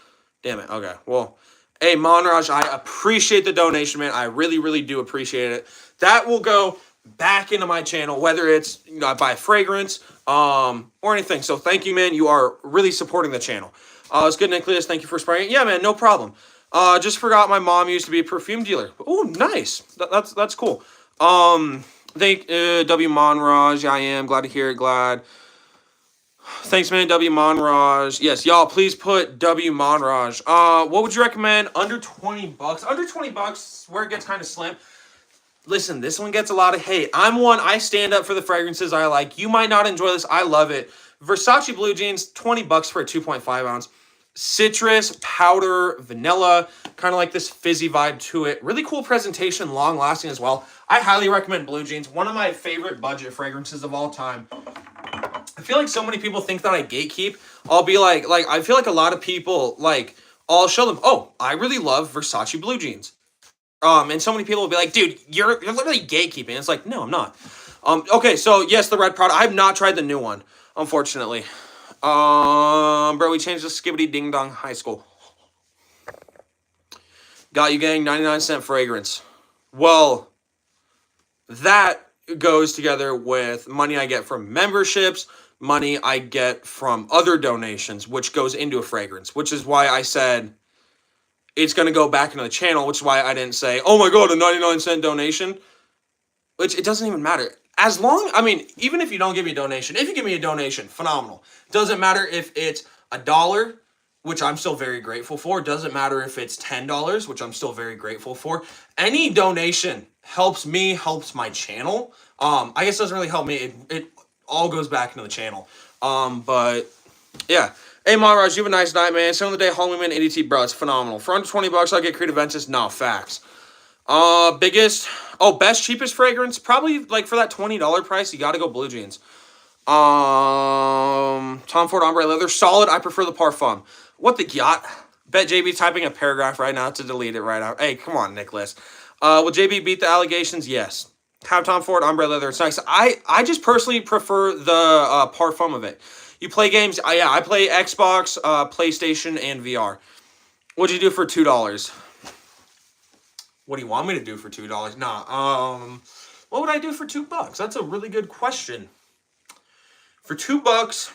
Damn it. Okay. Well, hey, Monraj, I appreciate the donation, man. I really, really do appreciate it. That will go back into my channel, whether it's I buy a fragrance, or anything. So thank you, man. You are really supporting the channel. It's good, Nicholas. Thank you for spraying. Yeah, man, no problem. Just forgot my mom used to be a perfume dealer. Oh, nice. That's cool. Thank W Monraj. Yeah, I am glad to hear it. Glad. Thanks, man. W Monraj. Yes, y'all. Please put W Monraj. What would you recommend? Under $20. Under $20, where it gets kind of slim. Listen, this one gets a lot of hate. I stand up for the fragrances I like. You might not enjoy this. I love it. Versace Blue Jeans, $20 for a 2.5 ounce. Citrus, powder, vanilla, kind of like this fizzy vibe to it. Really cool presentation, long lasting as well. I highly recommend Blue Jeans. One of my favorite budget fragrances of all time. I feel like so many people think that I gatekeep. I'll be like I feel like a lot of people, I'll show them, oh, I really love Versace Blue Jeans. And so many people will be like, dude, you're literally gatekeeping. It's like, no, I'm not. Okay, so yes, the red product. I've not tried the new one, unfortunately. Bro, we changed the Skibbity Ding Dong High School. Got you, gang. 99-cent fragrance. Well, that goes together with money I get from memberships, money I get from other donations, which goes into a fragrance, which is why I said it's going to go back into the channel, which is why I didn't say, oh my god, a 99-cent donation, which it doesn't even matter. Even if you don't give me a donation, if you give me a donation, phenomenal. Doesn't matter if it's $1, which I'm still very grateful for. Doesn't matter if it's $10, which I'm still very grateful for. Any donation helps me, helps my channel. I guess it doesn't really help me. It all goes back into the channel. But yeah. Hey, Monraj, you have a nice night, man. Send on the day, Halloween Man, ADT, bro. It's phenomenal. For under $20, I'll get Creative Ventus. No, facts. Best, cheapest fragrance? Probably, for that $20 price, you gotta go Blue Jeans. Tom Ford Ombre Leather. Solid. I prefer the Parfum. What the yacht? Bet JB typing a paragraph right now to delete it right out. Hey, come on, Nicholas. Will JB beat the allegations? Yes. Have Tom Ford Ombre Leather. It's nice. I just personally prefer the Parfum of it. You play games? Yeah, I play Xbox, PlayStation, and VR. What'd you do for $2? What do you want me to do for $2? Nah. What would I do for $2? That's a really good question. For $2,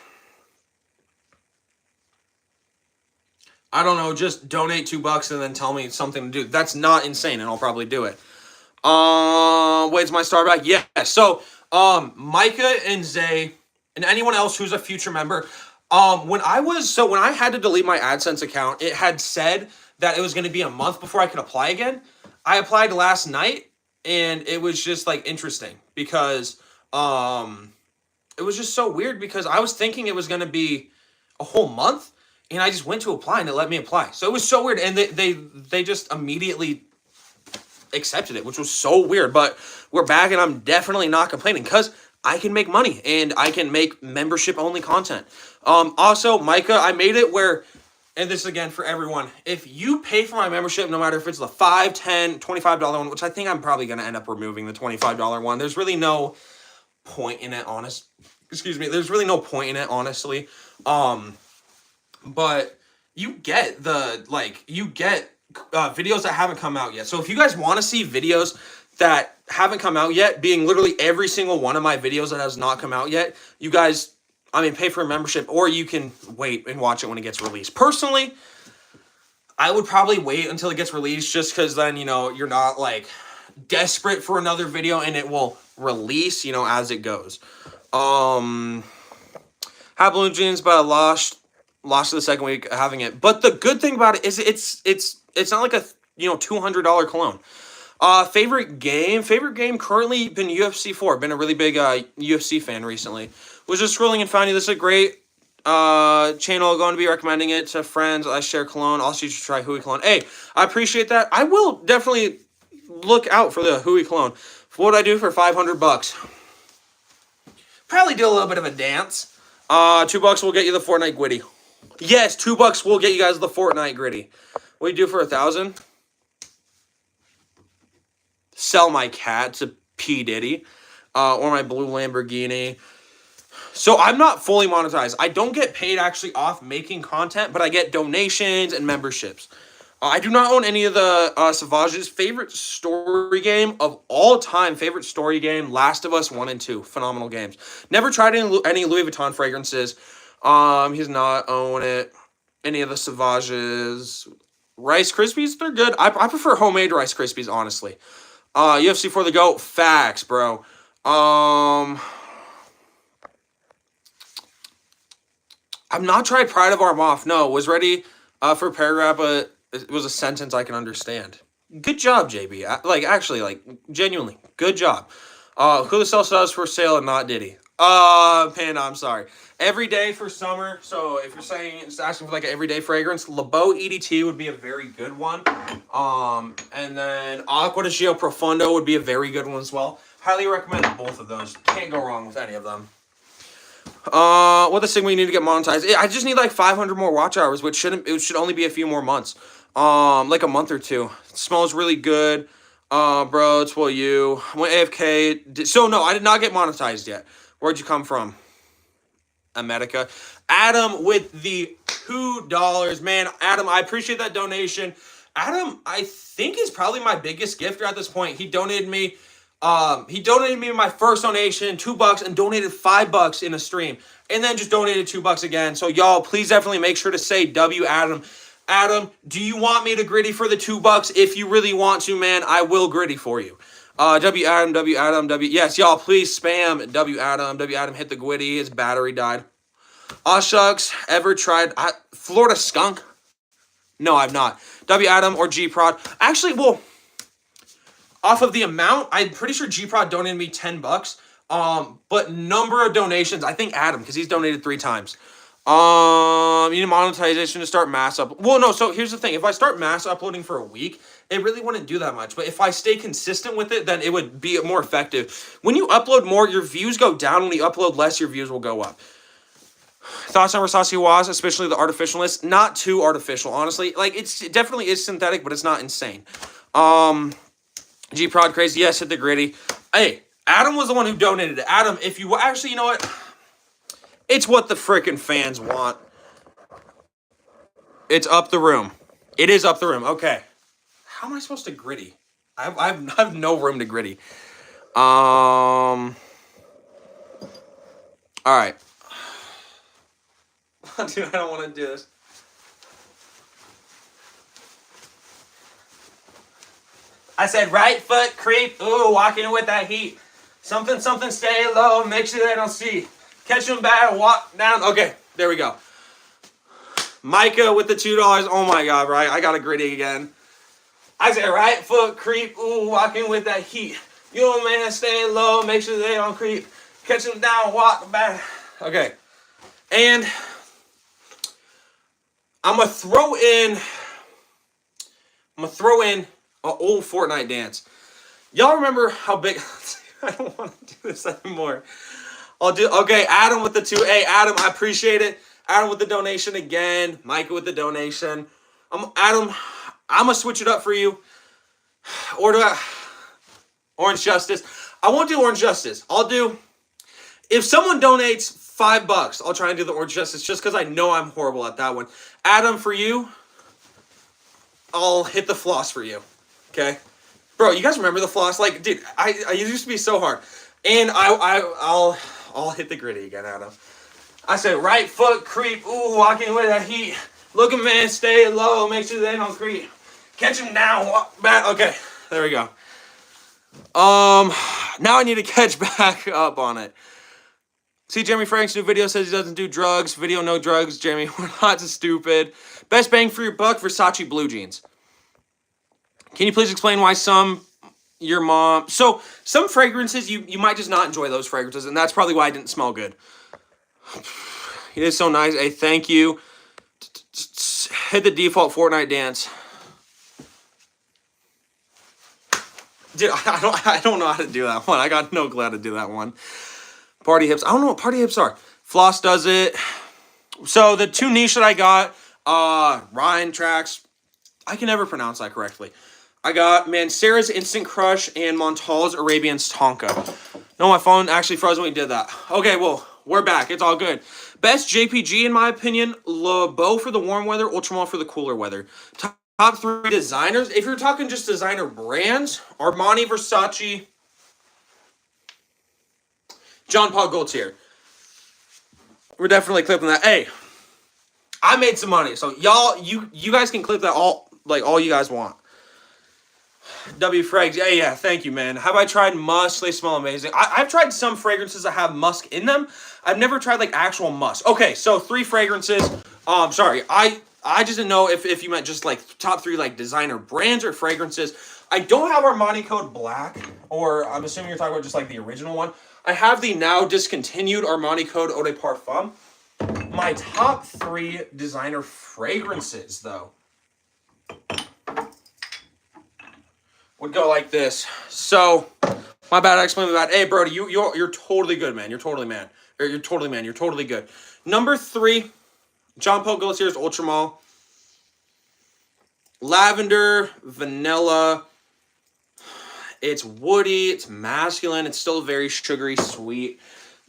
I don't know. Just donate $2 and then tell me something to do. That's not insane, and I'll probably do it. Wait, my star back? Yeah. So, Micah and Zay and anyone else who's a future member, when I had to delete my AdSense account, it had said that it was going to be a month before I could apply again. I applied last night, and it was just like interesting because, it was just so weird because I was thinking it was going to be a whole month, and I just went to apply and it let me apply. So it was so weird, and they just immediately accepted it, which was so weird. But we're back, and I'm definitely not complaining because I can make money and I can make membership only content. Also, Micah, I made it where, and this is again for everyone, if you pay for my membership, no matter if it's the $5, $10, $25 one, which I think I'm probably going to end up removing the $25 one. There's really no point in it, There's really no point in it, honestly. But you get videos that haven't come out yet. So if you guys want to see videos that haven't come out yet, being literally every single one of my videos that has not come out yet, you guys, pay for a membership, or you can wait and watch it when it gets released. Personally, I would probably wait until it gets released just because then, you're not like desperate for another video and it will release, as it goes. Have Blue Jeans, but I lost to the second week having it. But the good thing about it is it's not like a $200 cologne. Favorite game currently been UFC 4. Been a really big UFC fan recently. Was just scrolling and found you. This is a great channel. Going to be recommending it to friends. I share cologne. Also, you should try Hui cologne. Hey, I appreciate that. I will definitely look out for the Hui cologne. What would I do for $500? Probably do a little bit of a dance. $2 will get you the Fortnite Gwitty. Yes, $2 will get you guys the Fortnite Gritty. What do you do for $1,000? Sell my cat to P. Diddy. Or my blue Lamborghini. So I'm not fully monetized. I don't get paid actually off making content, but I get donations and memberships. I do not own any of the Savage's favorite story game of all time. Favorite story game, Last of Us 1 and 2. Phenomenal games. Never tried any Louis Vuitton fragrances. He's not own it. Any of the Savages. Rice Krispies, they're good. I prefer homemade Rice Krispies, honestly. UFC for the GOAT. Facts, bro. I've not tried Pride of Armoff. No, was ready for a paragraph, but it was a sentence I can understand. Good job, JB. Actually, genuinely, good job. Who the Cell does for sale and not Diddy? Panda, I'm sorry. Every day for summer. So if you're asking for an everyday fragrance, LeBeau EDT would be a very good one. And then Acqua di Gio Profondo would be a very good one as well. Highly recommend both of those. Can't go wrong with any of them. What the Sigma you need to get monetized? I just need 500 more watch hours, which it should only be a few more months. Like a month or two. It smells really good. Bro, it's you. I went AFK. So no, I did not get monetized yet. Where'd you come from? America. Adam with the $2. Man, Adam, I appreciate that donation. Adam, I think is probably my biggest gifter at this point. He donated me my first donation, $2, and donated $5 in a stream. And then just donated $2 again. So y'all, please definitely make sure to say W Adam. Adam, do you want me to gritty for the $2? If you really want to, man, I will gritty for you. W Adam, W Adam, W. Yes, y'all, please spam W Adam. W Adam hit the Gwitty. His battery died. Shucks, ever tried Florida Skunk? No, I've not. W Adam or G Prod. Actually, well, off of the amount, I'm pretty sure G Prod donated me $10. But number of donations, I think Adam, because he's donated 3 times. You need monetization to start mass up. Well, no, so here's the thing. If I start mass uploading for a week, it really wouldn't do that much. But if I stay consistent with it, then it would be more effective. When you upload more, your views go down. When you upload less, your views will go up. Thoughts on Versace Was, especially the artificialness? Not too artificial, honestly. It definitely is synthetic, but it's not insane. G-Prod crazy. Yes, hit the Gritty. Hey, Adam was the one who donated it. Adam, if you actually, you know what? It's what the frickin' fans want. It's up the room. It is up the room. Okay. How am I supposed to gritty? I have no room to gritty. All right. Dude, I don't want to do this. I said right foot creep. Ooh, walking with that heat. Something, stay low. Make sure they don't see. Catch them bad, walk down. Okay, there we go. Micah with the $2. Oh my God, right? I got a gritty again. I said right foot creep. Ooh, walking with that heat. You know, man, stay low. Make sure they don't creep. Catch them down, walk back. Okay. And I'm going to throw in an old Fortnite dance. Y'all remember how big... I don't want to do this anymore. Okay, Adam with the 2. Hey, Adam, I appreciate it. Adam with the donation again. Micah with the donation. Adam, I'm going to switch it up for you. Or do I... Orange Justice. I won't do Orange Justice. I'll do... If someone donates $5, I'll try and do the Orange Justice just because I know I'm horrible at that one. Adam, for you, I'll hit the floss for you. Okay? Bro, you guys remember the floss? Like, dude, I used to be so hard. And I'll hit the gritty again, Adam. I said right foot creep. Ooh, walking with that heat. Looking, man, stay low. Make sure they don't creep. Catch him down. Walk back. Okay, there we go. Now I need to catch back up on it. See, Jeremy Frank's new video says he doesn't do drugs. Video, no drugs. Jeremy, we're not so stupid. Best bang for your buck, Versace blue jeans. Can you please explain why your mom... So, some fragrances, you might just not enjoy those fragrances, and that's probably why I didn't smell good. It is so nice. Hey, thank you. Hit the default Fortnite dance. Dude, I don't know how to do that one. I got no clue how to do that one. Party hips. I don't know what party hips are. Floss does it. So the 2 niche that I got, Ryan Tracks. I can never pronounce that correctly. I got Mancera's Instant Crush and Montal's Arabian's Tonka. No, my phone actually froze when we did that. Okay, well, we're back. It's all good. Best JPG, in my opinion, Le Beau for the warm weather, Ultramall for the cooler weather. Top 3 designers. If you're talking just designer brands, Armani, Versace, John Paul Gaultier. We're definitely clipping that. Hey, I made some money, so y'all, you guys can clip that all you guys want. W Frags, yeah, thank you, man. Have I tried musk? They smell amazing. I've tried some fragrances that have musk in them. I've never tried like actual musk. Okay, so 3 fragrances. Sorry, I just didn't know if you meant just like top 3 like designer brands or fragrances. I don't have Armani Code Black, or I'm assuming you're talking about just like the original one. I have the now discontinued Armani Code Eau de Parfum. My top 3 designer fragrances, though, would go like this. So, my bad, I explained that. Hey, Brody, you're totally good, man. You're totally man. You're totally good. Number 3, John Paul Gaultier's Ultramall. Lavender, vanilla. It's woody, it's masculine, it's still very sugary, sweet.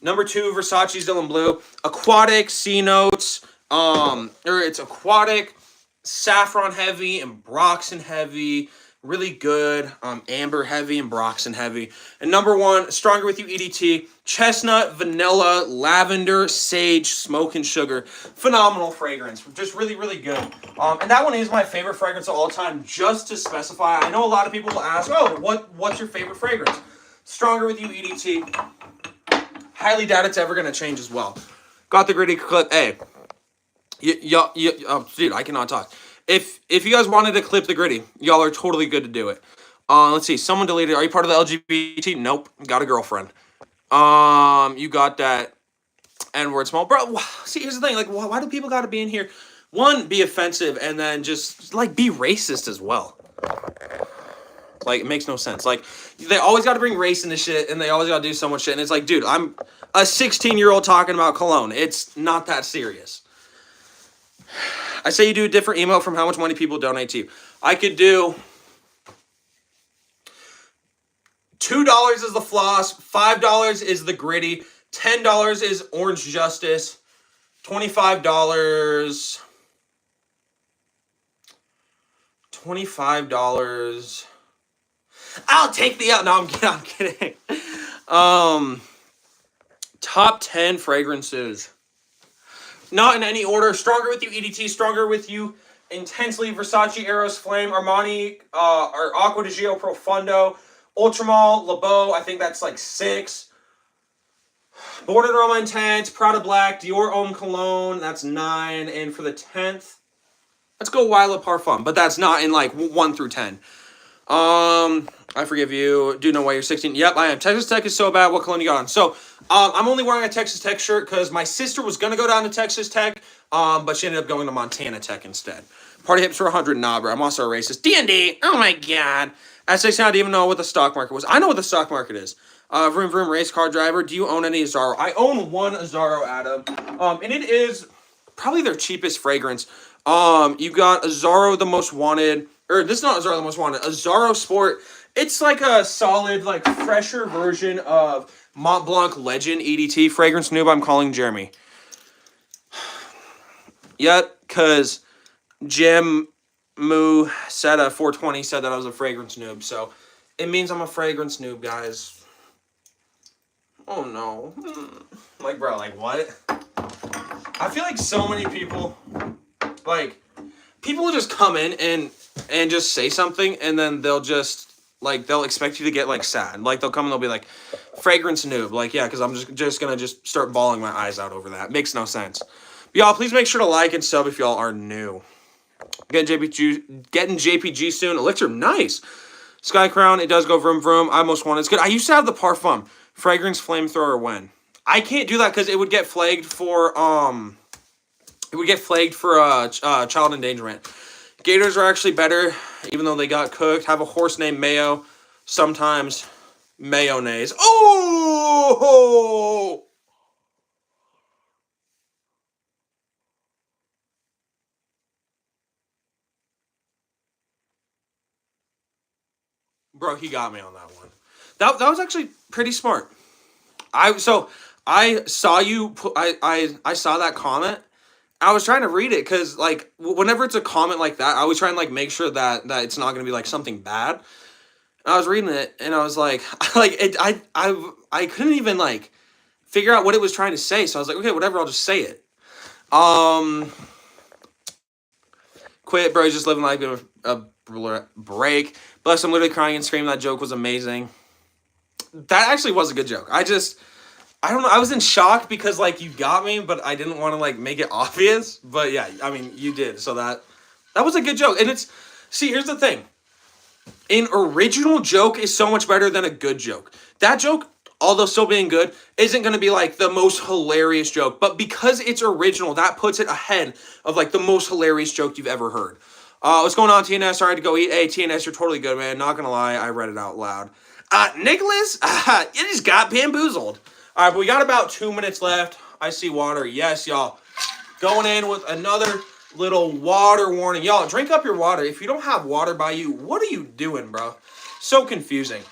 Number 2, Versace's Dylan Blue. Aquatic, C notes. It's aquatic, saffron heavy, and Broxton heavy. Really good. Amber heavy and Broxton heavy. And number 1, Stronger With You EDT. Chestnut, vanilla, lavender, sage, smoke, and sugar. Phenomenal fragrance. Just really, really good. And that one is my favorite fragrance of all time, just to specify. I know a lot of people will ask, oh, what's your favorite fragrance? Stronger With You EDT. Highly doubt it's ever going to change as well. Got the gritty clip. Hey, dude, I cannot talk. If you guys wanted to clip the gritty, y'all are totally good to do it. Let's see. Someone deleted. Are you part of the LGBT? Nope. Got a girlfriend. You got that N-word small. Bro, see, here's the thing. Like, why do people got to be in here? 1, be offensive, and then just, like, be racist as well. Like, it makes no sense. Like, they always got to bring race into shit, and they always got to do so much shit. And it's like, dude, I'm a 16-year-old talking about cologne. It's not that serious. I say you do a different email from how much money people donate to you. I could do $2 is the floss, $5 is the gritty, $10 is Orange Justice. $25. $25. I'll take the out. No, I'm kidding. Top 10 fragrances. Not in any order. Stronger with You, EDT. Stronger with You, Intensely. Versace, Eros Flame. Armani, or Acqua di Gio Profondo. Ultramall, Le Beau. I think that's like 6. Born in Roma Intense. Prada Black. Dior Homme Cologne. That's 9. And for the 10th, let's go Wild Le Parfum. But that's not in like 1 through 10. I Forgive You. Do Know Why You're 16. Yep, I am. Texas Tech is so bad. What cologne you got on? So, I'm only wearing a Texas Tech shirt because my sister was going to go down to Texas Tech, but she ended up going to Montana Tech instead. Party Hips for 100. Nah, bro. I'm also a racist. D&D. Oh, my God. At 16, I didn't even know what the stock market was. I know what the stock market is. Vroom Vroom Race Car Driver. Do you own any Azzaro? I own one Azzaro, Adam. And it is probably their cheapest fragrance. You got Azzaro The Most Wanted. Or, this is not Azzaro The Most Wanted. Azzaro Sport. It's like a solid, like, fresher version of Mont Blanc Legend EDT fragrance noob. I'm calling Jeremy. Yep, because Jim Moo said 420 said that I was a fragrance noob. So, it means I'm a fragrance noob, guys. Oh, no. Like, bro, like, what? I feel like so many people, like, people will just come in and just say something, and then they'll just, like, they'll expect you to get, like, sad. Like, they'll come and they'll be like, fragrance noob. Like, yeah, because I'm just going to just start bawling my eyes out over that. Makes no sense. But y'all, please make sure to like and sub if y'all are new. Getting JPG soon. Elixir, nice. Sky Crown, it does go vroom vroom. I Most Wanted. It's good. I used to have the Parfum. Fragrance Flamethrower when? I can't do that because it would get flagged for, child endangerment. Gators are actually better, even though they got cooked. Have a horse named Mayo. Sometimes mayonnaise. Oh! Bro, he got me on that one. That was actually pretty smart. I saw you I saw that comment. I was trying to read it because, like, whenever it's a comment like that, I always try and, like, make sure that it's not going to be, like, something bad. And I was reading it, and I was like, I couldn't even, like, figure out what it was trying to say. So I was like, okay, whatever, I'll just say it. Quit, bro, just living life, give a break. Bless, I'm literally crying and screaming. That joke was amazing. That actually was a good joke. I don't know. I was in shock because, like, you got me, but I didn't want to, like, make it obvious. But yeah, I mean, you did. So that was a good joke. And see, here's the thing. An original joke is so much better than a good joke. That joke, although still being good, isn't going to be, like, the most hilarious joke. But because it's original, that puts it ahead of, like, the most hilarious joke you've ever heard. What's going on, TNS? Sorry to go eat. Hey, TNS, you're totally good, man. Not going to lie. I read it out loud. Nicholas, you just got bamboozled. All right, but we got about 2 minutes left. I see water. Yes, y'all. Going in with another little water warning. Y'all, drink up your water. If you don't have water by you, what are you doing, bro? So confusing.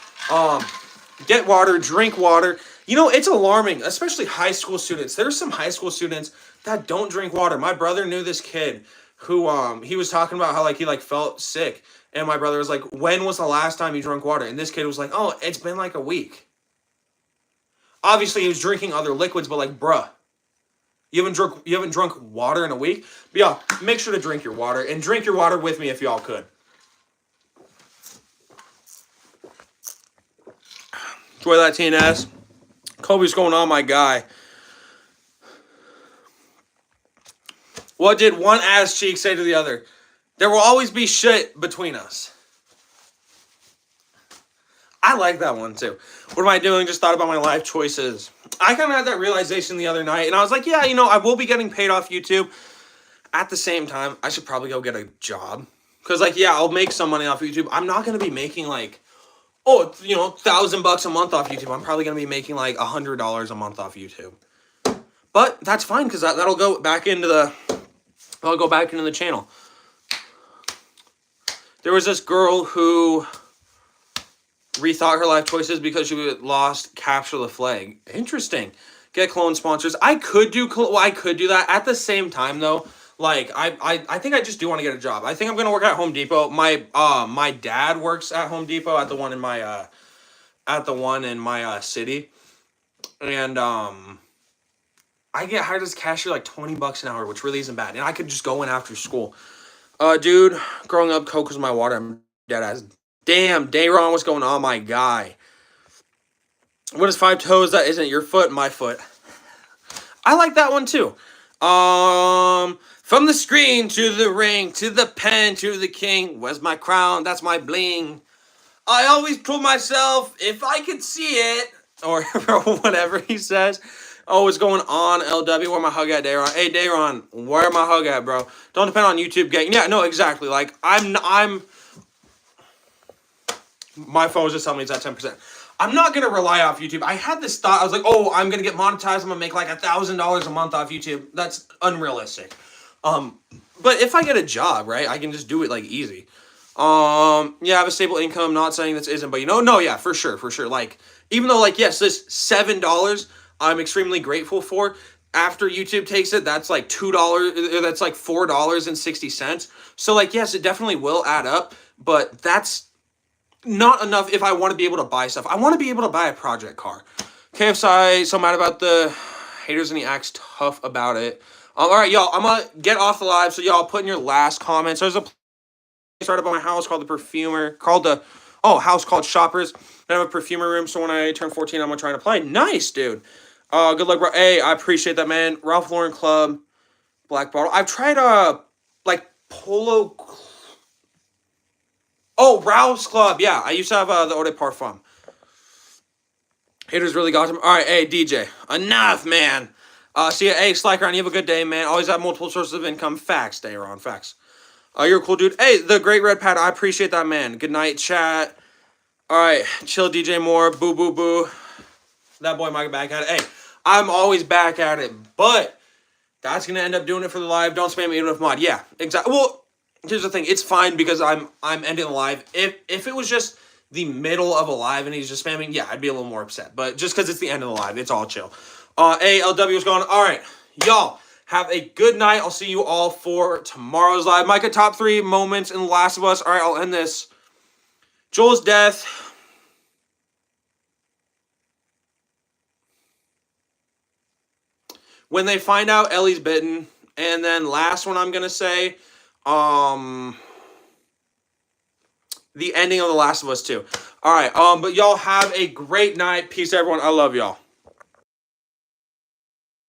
Get water, drink water. You know, it's alarming, especially high school students. There's some high school students that don't drink water. My brother knew this kid who, he was talking about how, like, he, like, felt sick. And my brother was like, when was the last time you drank water? And this kid was like, oh, it's been, like, a week. Obviously, he was drinking other liquids, but, like, bruh, you haven't drunk water in a week? But yeah, make sure to drink your water, and drink your water with me if y'all could. Enjoy that, TNS. Kobe's going on, my guy. What did one ass cheek say to the other? There will always be shit between us. I like that one, too. What am I doing? Just thought about my life choices. I kind of had that realization the other night, and I was like, yeah, you know, I will be getting paid off YouTube. At the same time, I should probably go get a job. Because, like, yeah, I'll make some money off YouTube. I'm not going to be making, like, oh, you know, $1,000 a month off YouTube. I'm probably going to be making, like, $100 a month off YouTube. But that's fine, because that'll go back into the... I'll go back into the channel. There was this girl who rethought her life choices because she lost Capture the Flag. Interesting. get cologne sponsors. I could do I could do that. At the same time though, like I think I just do want to get a job. I think I'm gonna work at Home Depot. My dad works at Home Depot at the one in my city, and I get hired as a cashier like $20 an hour, which really isn't bad. And I could just go in after school. Dude, growing up, Coke was my water. I'm dead ass. Damn, Dayron, what's going on, my guy? What is five toes that isn't your foot? My foot. I like that one too. From the screen to the ring, to the pen, to the king. Where's my crown? That's my bling. I always told myself if I could see it, or whatever he says. Oh, what's going on, LW? Where my hug at, Dayron? Hey, Dayron, where my hug at, bro? Don't depend on YouTube getting. Yeah, no, exactly. Like I'm. My phone was just telling me it's at 10%. I'm not gonna rely off YouTube. I had this thought. I was like, oh, I'm gonna get monetized. I'm gonna make like $1,000 a month off YouTube. That's unrealistic. But if I get a job, right, I can just do it like easy. Yeah, I have a stable income. Not saying this isn't, but no, yeah, for sure. Like, even though, like, yes, this $7 I'm extremely grateful for. After YouTube takes it, that's like $2. That's like $4.60. So, like, yes, it definitely will add up, but that's not enough if I want to be able to buy stuff. I want to be able to buy a project car. KFC, so mad about the haters and he acts tough about it. All right, y'all, I'm going to get off the live, so y'all put in your last comments. There's a started by my house called the Perfumer, house called Shoppers. I have a perfumer room, so when I turn 14, I'm going to try to play. Nice, dude. Good luck, bro. Hey, I appreciate that, man. Ralph Lauren Club, Black Bottle. I've tried, Polo. Oh, Ralph's Club. Yeah, I used to have the Eau de Parfum. Haters really got him. All right, hey, DJ. Enough, man. See ya. Hey, Slacker, you have a good day, man. Always have multiple sources of income. Facts, Dayron. Facts. You're a cool dude. Hey, the Great Red Pad. I appreciate that, man. Good night, chat. All right, chill, DJ Moore. Boo, boo, boo. That boy might get back at it. Hey, I'm always back at it, but that's gonna end up doing it for the live. Don't spam me even with mod. Yeah, exactly. Well, here's the thing. It's fine because I'm ending the live. If it was just the middle of a live and he's just spamming, yeah, I'd be a little more upset. But just because it's the end of the live, it's all chill. Hey, LW is going. All right, y'all. Have a good night. I'll see you all for tomorrow's live. Micah, top 3 moments in The Last of Us. All right, I'll end this. Joel's death. When they find out Ellie's bitten. And then last one I'm going to say, the ending of The Last of Us 2. All right, but y'all have a great night. Peace, everyone. I love y'all.